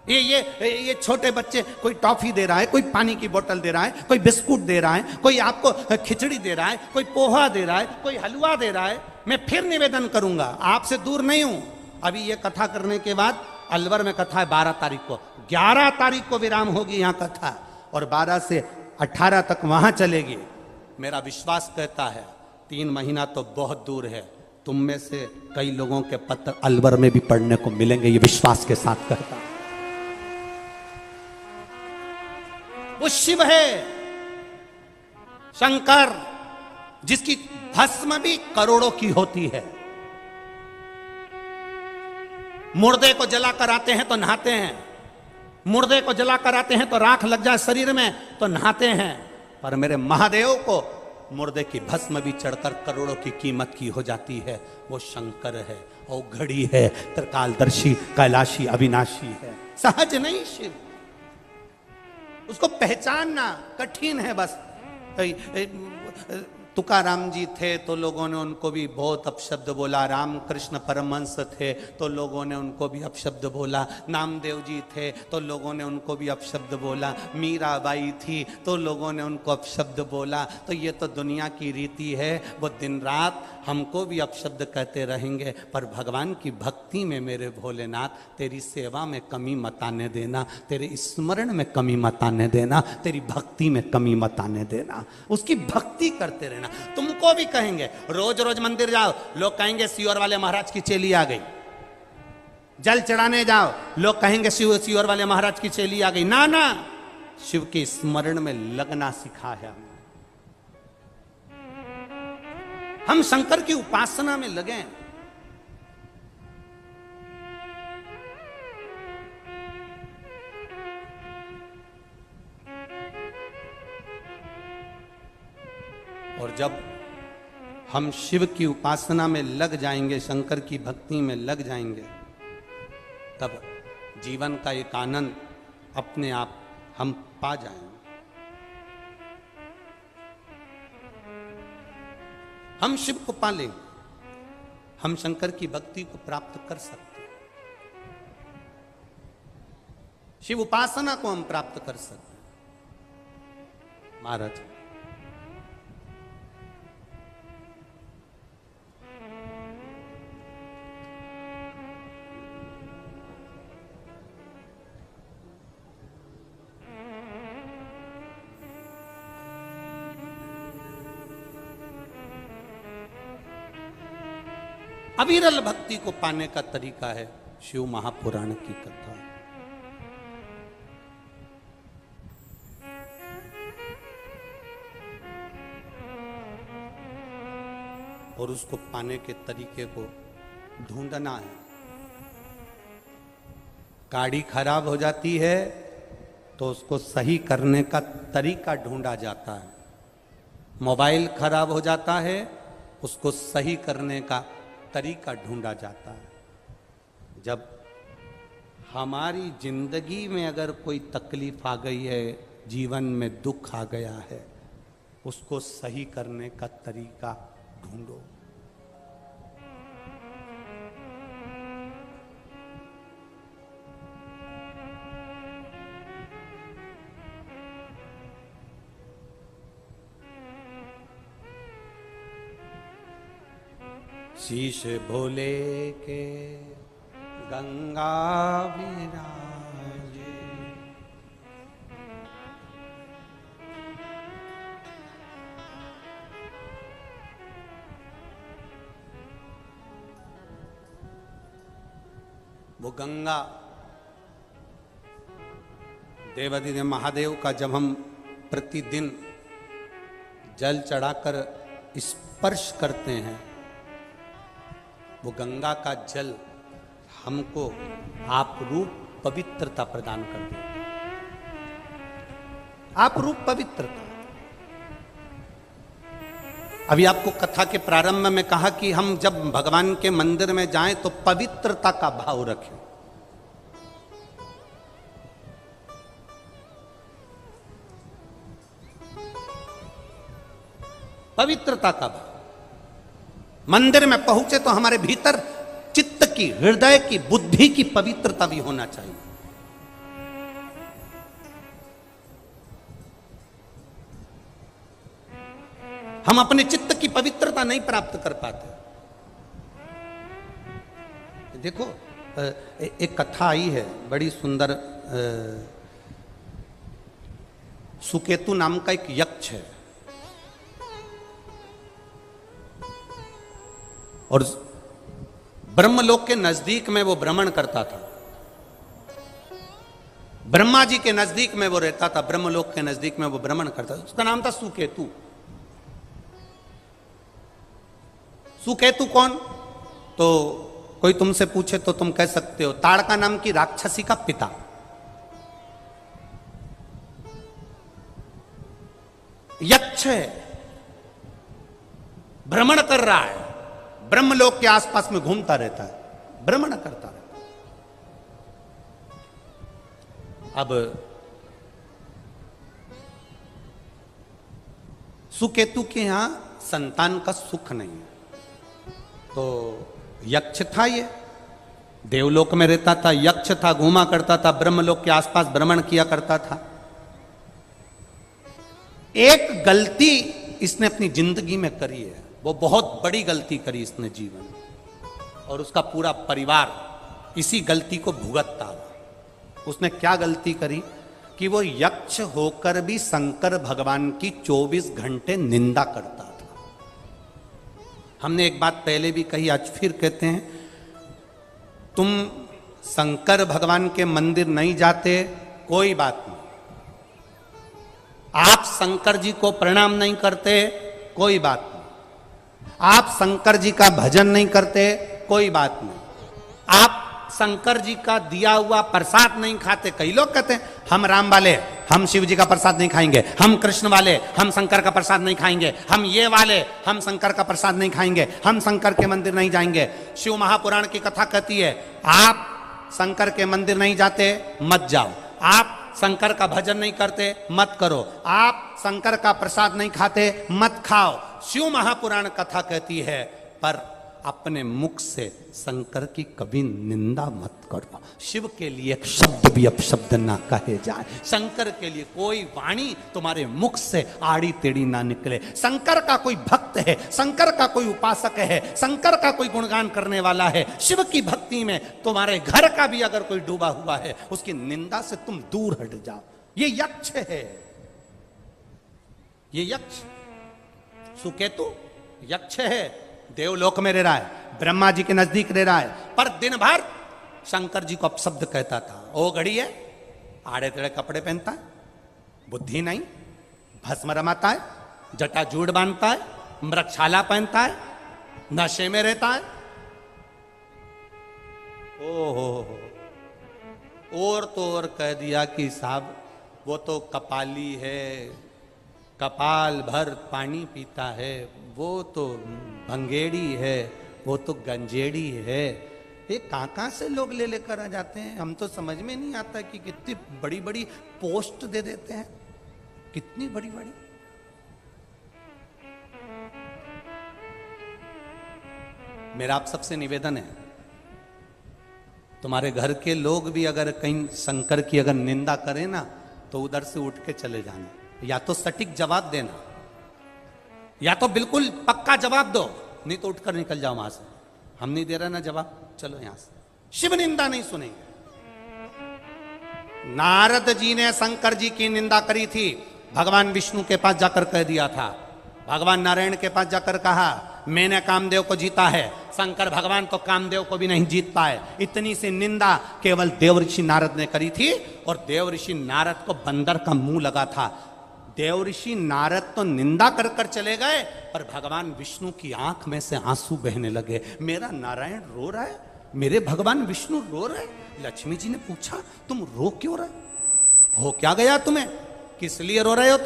ये छोटे बच्चे, कोई टॉफी दे रहा है, कोई पानी की बोतल दे रहा है, कोई बिस्कुट दे रहा है, कोई आपको खिचड़ी दे रहा है, कोई पोहा दे रहा है, कोई हलवा दे रहा है। मैं फिर निवेदन करूंगा, आपसे दूर नहीं हूं। अभी ये कथा करने के बाद अलवर में कथा है 12 तारीख को, 11 तारीख को विराम होगी यहां कथा और 12 से 18 तक वहां चलेगी। मेरा विश्वास कहता है 3 महीना तो बहुत दूर है। तुम में से कई लोगों के पत्र अलवर में भी पढ़ने को मिलेंगे, ये विश्वास के साथ कहता हूं। वो शिव है शंकर, जिसकी भस्म भी करोड़ों की होती है। मुर्दे को जलाकर आते हैं तो नहाते हैं, मुर्दे को जलाकर आते हैं तो राख लग जाए शरीर में तो नहाते हैं, पर मेरे महादेव को मुर्दे की भस्म भी चढ़कर करोड़ों की कीमत की हो जाती है। वो शंकर है, वो घड़ी है, त्रिकालदर्शी, कैलाशी, अविनाशी है। सहज नहीं शिव, उसको पहचानना कठिन है। बस तुकाराम जी थे तो लोगों ने उनको भी बहुत अपशब्द बोला, रामकृष्ण परमहंस थे तो लोगों ने उनको भी अपशब्द बोला, नामदेव जी थे तो लोगों ने उनको भी अपशब्द बोला, मीराबाई थी तो लोगों ने उनको अपशब्द बोला। तो ये तो दुनिया की रीति है, वो दिन रात हमको भी अपशब्द कहते रहेंगे। पर भगवान की भक्ति में मेरे भोलेनाथ, तेरी सेवा में कमी मत आने देना, तेरे स्मरण में कमी मत आने देना, तेरी भक्ति में कमी मत आने देना। उसकी भक्ति करते रहना। तुमको भी कहेंगे रोज रोज मंदिर जाओ, लोग कहेंगे सियोर वाले महाराज की चेली आ गई। जल चढ़ाने जाओ, लोग कहेंगे सियोर वाले महाराज की चेली आ गई। ना ना, शिव के स्मरण में लगना सिखा है हमें। हम शंकर की उपासना में लगे। और जब हम शिव की उपासना में लग जाएंगे, शंकर की भक्ति में लग जाएंगे, तब जीवन का एक आनंद अपने आप हम पा जाएंगे। हम शिव को पा लेंगे, हम शंकर की भक्ति को प्राप्त कर सकते हैं, शिव उपासना को हम प्राप्त कर सकते हैं। महाराज अविरल भक्ति को पाने का तरीका है शिव महापुराण की कथा। और उसको पाने के तरीके को ढूंढना है। गाड़ी खराब हो जाती है तो उसको सही करने का तरीका ढूंढा जाता है। मोबाइल खराब हो जाता है, उसको सही करने का तरीका ढूंढा जाता है। जब हमारी जिंदगी में अगर कोई तकलीफ आ गई है, जीवन में दुख आ गया है, उसको सही करने का तरीका ढूंढो। शीश भोले के गंगा विराजे, वो गंगा देवाधिदेव महादेव का जब हम प्रतिदिन जल चढ़ाकर स्पर्श करते हैं, वो गंगा का जल हमको आप रूप पवित्रता प्रदान कर देता है। आप रूप पवित्रता। अभी आपको कथा के प्रारंभ में कहा कि हम जब भगवान के मंदिर में जाएं तो पवित्रता का भाव रखें। पवित्रता का भाव। मंदिर में पहुंचे तो हमारे भीतर चित्त की, हृदय की, बुद्धि की पवित्रता भी होना चाहिए। हम अपने चित्त की पवित्रता नहीं प्राप्त कर पाते। देखो, एक कथा आई है बड़ी सुंदर। सुकेतु नाम का एक यक्ष है और ब्रह्मलोक के नजदीक में वो भ्रमण करता था। ब्रह्मा जी के नजदीक में वो रहता था, ब्रह्मलोक के नजदीक में वो भ्रमण करता था। उसका नाम था सुकेतु। सुकेतु कौन? तो कोई तुमसे पूछे तो तुम कह सकते हो ताड़का नाम की राक्षसी का पिता। यक्ष है, भ्रमण कर रहा है, ब्रह्मलोक के आसपास में घूमता रहता है, भ्रमण करता रहता है। अब सुकेतु के यहां संतान का सुख नहीं है, तो यक्ष था, ये देवलोक में रहता था, यक्ष था, घूमा करता था, ब्रह्मलोक के आसपास भ्रमण किया करता था। एक गलती इसने अपनी जिंदगी में करी है, वो बहुत बड़ी गलती करी इसने जीवन में, और उसका पूरा परिवार इसी गलती को भुगतता हुआ। उसने क्या गलती करी कि वो यक्ष होकर भी शंकर भगवान की 24 घंटे निंदा करता था। हमने एक बात पहले भी कही, आज फिर कहते हैं, तुम शंकर भगवान के मंदिर नहीं जाते, कोई बात नहीं। आप शंकर जी को प्रणाम नहीं करते, कोई बात नहीं। आप शंकर जी का भजन नहीं करते, कोई बात नहीं। आप शंकर जी का दिया हुआ प्रसाद नहीं खाते। कई लोग कहते हैं हम राम वाले, हम शिव जी का प्रसाद नहीं खाएंगे, हम कृष्ण वाले, हम शंकर का प्रसाद नहीं खाएंगे, हम ये वाले, हम शंकर का प्रसाद नहीं खाएंगे, हम शंकर के मंदिर नहीं जाएंगे। शिव महापुराण की कथा कहती है आप शंकर के मंदिर नहीं जाते, मत जाओ। आप शंकर का भजन नहीं करते, मत करो। आप शंकर का प्रसाद नहीं खाते, मत खाओ। शिव महापुराण कथा कहती है, पर अपने मुख से शंकर की कभी निंदा मत करो। शिव के लिए एक शब्द भी अपशब्द ना कहे जाए। शंकर के लिए कोई वाणी तुम्हारे मुख से आड़ी टेढ़ी ना निकले। शंकर का कोई भक्त है, शंकर का कोई उपासक है, शंकर का कोई गुणगान करने वाला है, शिव की भक्ति में तुम्हारे घर का भी अगर कोई डूबा हुआ है, उसकी निंदा से तुम दूर हट जाओ। ये यक्ष है, ये यक्ष सुकेतु यक्ष है, देवलोक में रह रहा है, ब्रह्मा जी के नजदीक रह रहा है, पर दिन भर शंकर जी को अपशब्द कहता था। ओ घड़ी है, आड़े तेड़े कपड़े पहनता है, बुद्धि नहीं, भस्म रमाता है, जटाजूट बांधता है, मृगशाला पहनता है, नशे में रहता है। ओ हो, और तो और कह दिया कि साहब वो तो कपाली है, कपाल भर पानी पीता है, वो तो भंगेड़ी है, वो तो गंजेड़ी है। ये कहाँ से लोग ले लेकर आ जाते हैं, हम तो समझ में नहीं आता कि कितनी बड़ी बड़ी पोस्ट दे देते हैं, कितनी बड़ी बड़ी। मेरा आप सबसे निवेदन है, तुम्हारे घर के लोग भी अगर कहीं शंकर की अगर निंदा करें ना, तो उधर से उठ के चले जाना, या तो सटीक जवाब देना, या तो बिल्कुल पक्का जवाब दो, नहीं तो उठकर निकल जाओ वहां से। हम नहीं दे रहे ना जवाब, चलो यहां से। शिव निंदा नहीं सुनेंगे। नारद जी ने शंकर जी की निंदा करी थी, भगवान विष्णु के पास जाकर कह दिया था, भगवान नारायण के पास जाकर कहा मैंने कामदेव को जीता है। शंकर भगवान तो कामदेव को भी नहीं जीत पाए। इतनी सी निंदा केवल देवऋषि नारद ने करी थी, और देवऋषि नारद को बंदर का मुंह लगा था। देवऋषि नारद तो निंदा कर कर चले गए, पर भगवान विष्णु की आंख में से आंसू बहने लगे। मेरा नारायण रो रहा है, मेरे भगवान विष्णु रो रहे। लक्ष्मी जी ने पूछा तुम रो क्यों रहे हो, क्या गया तुम्हें, किस लिए रो रहे हो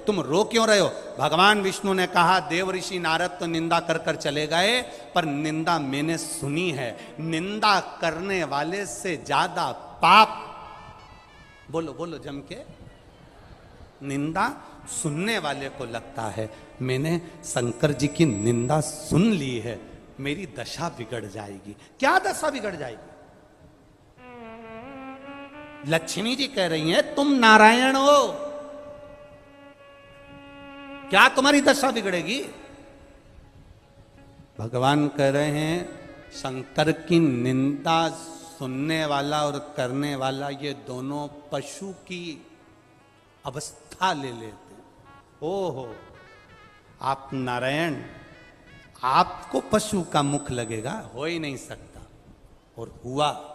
तुम रो क्यों रहे हो। भगवान विष्णु ने कहा देवऋषि नारद तो निंदा कर कर चले गए, पर निंदा मैंने सुनी है। निंदा करने वाले से ज्यादा पाप, बोलो बोलो जम के, निंदा सुनने वाले को लगता है। मैंने शंकर जी की निंदा सुन ली है, मेरी दशा बिगड़ जाएगी। क्या दशा बिगड़ जाएगी। लक्ष्मी जी कह रही हैं तुम नारायण हो, क्या तुम्हारी दशा बिगड़ेगी। भगवान कह रहे हैं शंकर की निंदा सुनने वाला और करने वाला ये दोनों पशु की अवस्था ले लेते। ओहो, आप नारायण, आपको पशु का मुख लगेगा, हो ही नहीं सकता। और हुआ।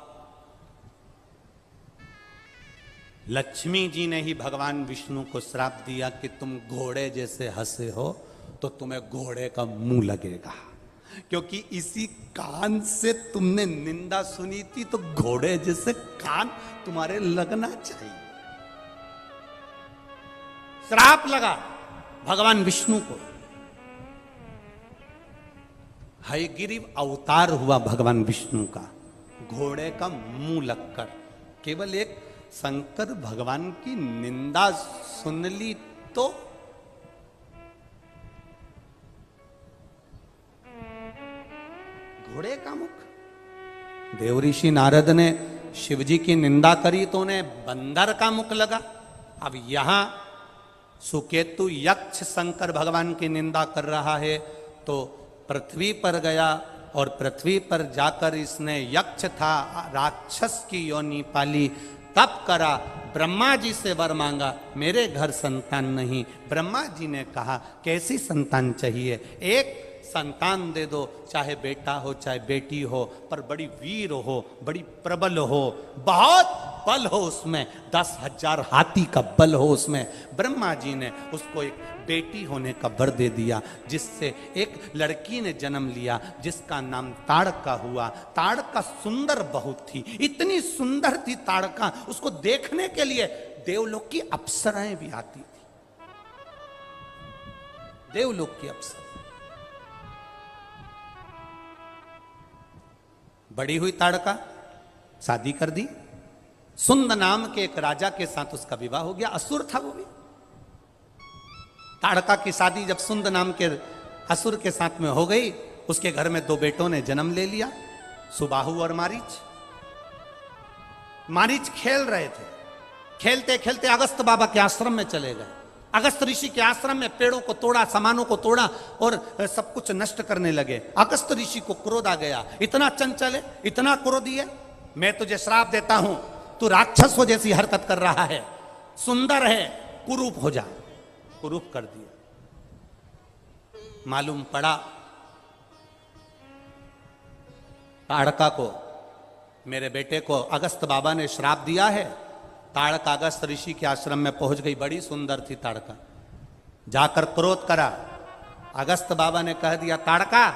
लक्ष्मी जी ने ही भगवान विष्णु को श्राप दिया कि तुम घोड़े जैसे हंसे हो तो तुम्हें घोड़े का मुंह लगेगा, क्योंकि इसी कान से तुमने निंदा सुनी थी, तो घोड़े जैसे कान तुम्हारे लगना चाहिए। श्राप लगा भगवान विष्णु को। हयग्रीव अवतार हुआ भगवान विष्णु का, घोड़े का मुंह लगकर। केवल एक शंकर भगवान की निंदा सुन ली तो घोड़े का मुख। देवऋषि नारद ने शिव जी की निंदा करी तो उन्हें बंदर का मुख लगा। अब यहां सुकेतु यक्ष शंकर भगवान की निंदा कर रहा है, तो पृथ्वी पर गया और पृथ्वी पर जाकर इसने यक्ष था, राक्षस की योनि पाली, तप करा, ब्रह्मा जी से वर मांगा, मेरे घर संतान नहीं। ब्रह्मा जी ने कहा कैसी संतान चाहिए, एक संतान दे दो, चाहे बेटा हो चाहे बेटी हो, पर बड़ी वीर हो, बड़ी प्रबल हो, बहुत बल हो उसमें, 10,000 हाथी का बल हो उसमें। ब्रह्मा जी ने उसको एक बेटी होने का वर दे दिया, जिससे एक लड़की ने जन्म लिया, जिसका नाम ताड़का हुआ। ताड़का सुंदर बहुत थी, इतनी सुंदर थी ताड़का, उसको देखने के लिए देवलोक की अप्सराएं भी आती थी। देवलोक की अप्सरा। बड़ी हुई ताड़का, शादी कर दी। सुंद नाम के एक राजा के साथ उसका विवाह हो गया, असुर था वो भी। ताड़का की शादी जब सुंद नाम के असुर के साथ में हो गई, उसके घर में 2 बेटों ने जन्म ले लिया, सुबाहु और मारीच। मारीच खेल रहे थे, खेलते खेलते अगस्त बाबा के आश्रम में चले गए। अगस्त ऋषि के आश्रम में पेड़ों को तोड़ा, सामानों को तोड़ा और सब कुछ नष्ट करने लगे। अगस्त ऋषि को क्रोध आ गया, इतना चंचल है, इतना क्रोधी है, मैं तुझे श्राप देता हूं, तू राक्षस हो जैसी हरकत कर रहा है, सुंदर है, कुरूप हो जा। कुरूप कर दिया। मालूम पड़ा ताड़का को, मेरे बेटे को अगस्त बाबा ने श्राप दिया है। ताड़का अगस्त ऋषि के आश्रम में पहुंच गई, बड़ी सुंदर थी ताड़का। जाकर क्रोध करा। अगस्त बाबा ने कह दिया ताड़का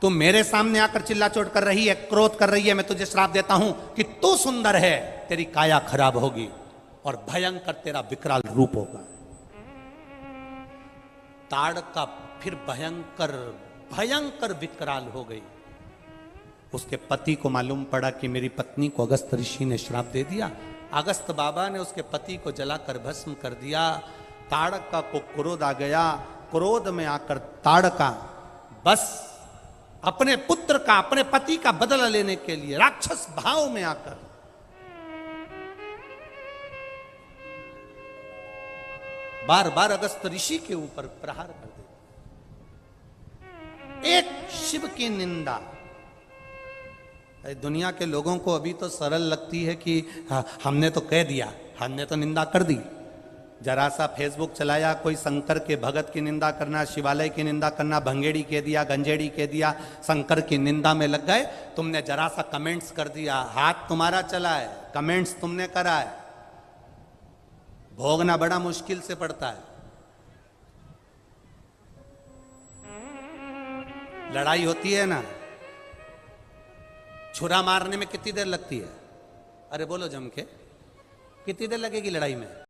तुम मेरे सामने आकर चिल्ला चोट कर रही है, क्रोध कर रही है, मैं तुझे श्राप देता हूं कि तू सुंदर है, तेरी काया खराब होगी। और भयंकर तेरा विकराल रूप होगा। ताड़का फिर भयंकर भयंकर विकराल हो गई। उसके पति को मालूम पड़ा कि मेरी पत्नी को अगस्त ऋषि ने श्राप दे दिया। अगस्त बाबा ने उसके पति को जलाकर भस्म कर दिया। ताड़का को क्रोध आ गया। क्रोध में आकर ताड़का बस अपने पुत्र का, अपने पति का बदला लेने के लिए राक्षस भाव में आकर बार बार अगस्त ऋषि के ऊपर प्रहार कर दे। एक शिव की निंदा। दुनिया के लोगों को अभी तो सरल लगती है कि हमने तो कह दिया, हमने तो निंदा कर दी। जरा सा फेसबुक चलाया, कोई शंकर के भगत की निंदा करना, शिवालय की निंदा करना, भंगेड़ी कह दिया, गंजेड़ी कह दिया, शंकर की निंदा में लग गए। तुमने जरा सा कमेंट्स कर दिया, हाथ तुम्हारा चला है, कमेंट्स तुमने करा है। भोगना बड़ा मुश्किल से पड़ता है। लड़ाई होती है ना, छुरा मारने में कितनी देर लगती है? अरे बोलो जम के, कितनी देर लगेगी लड़ाई में?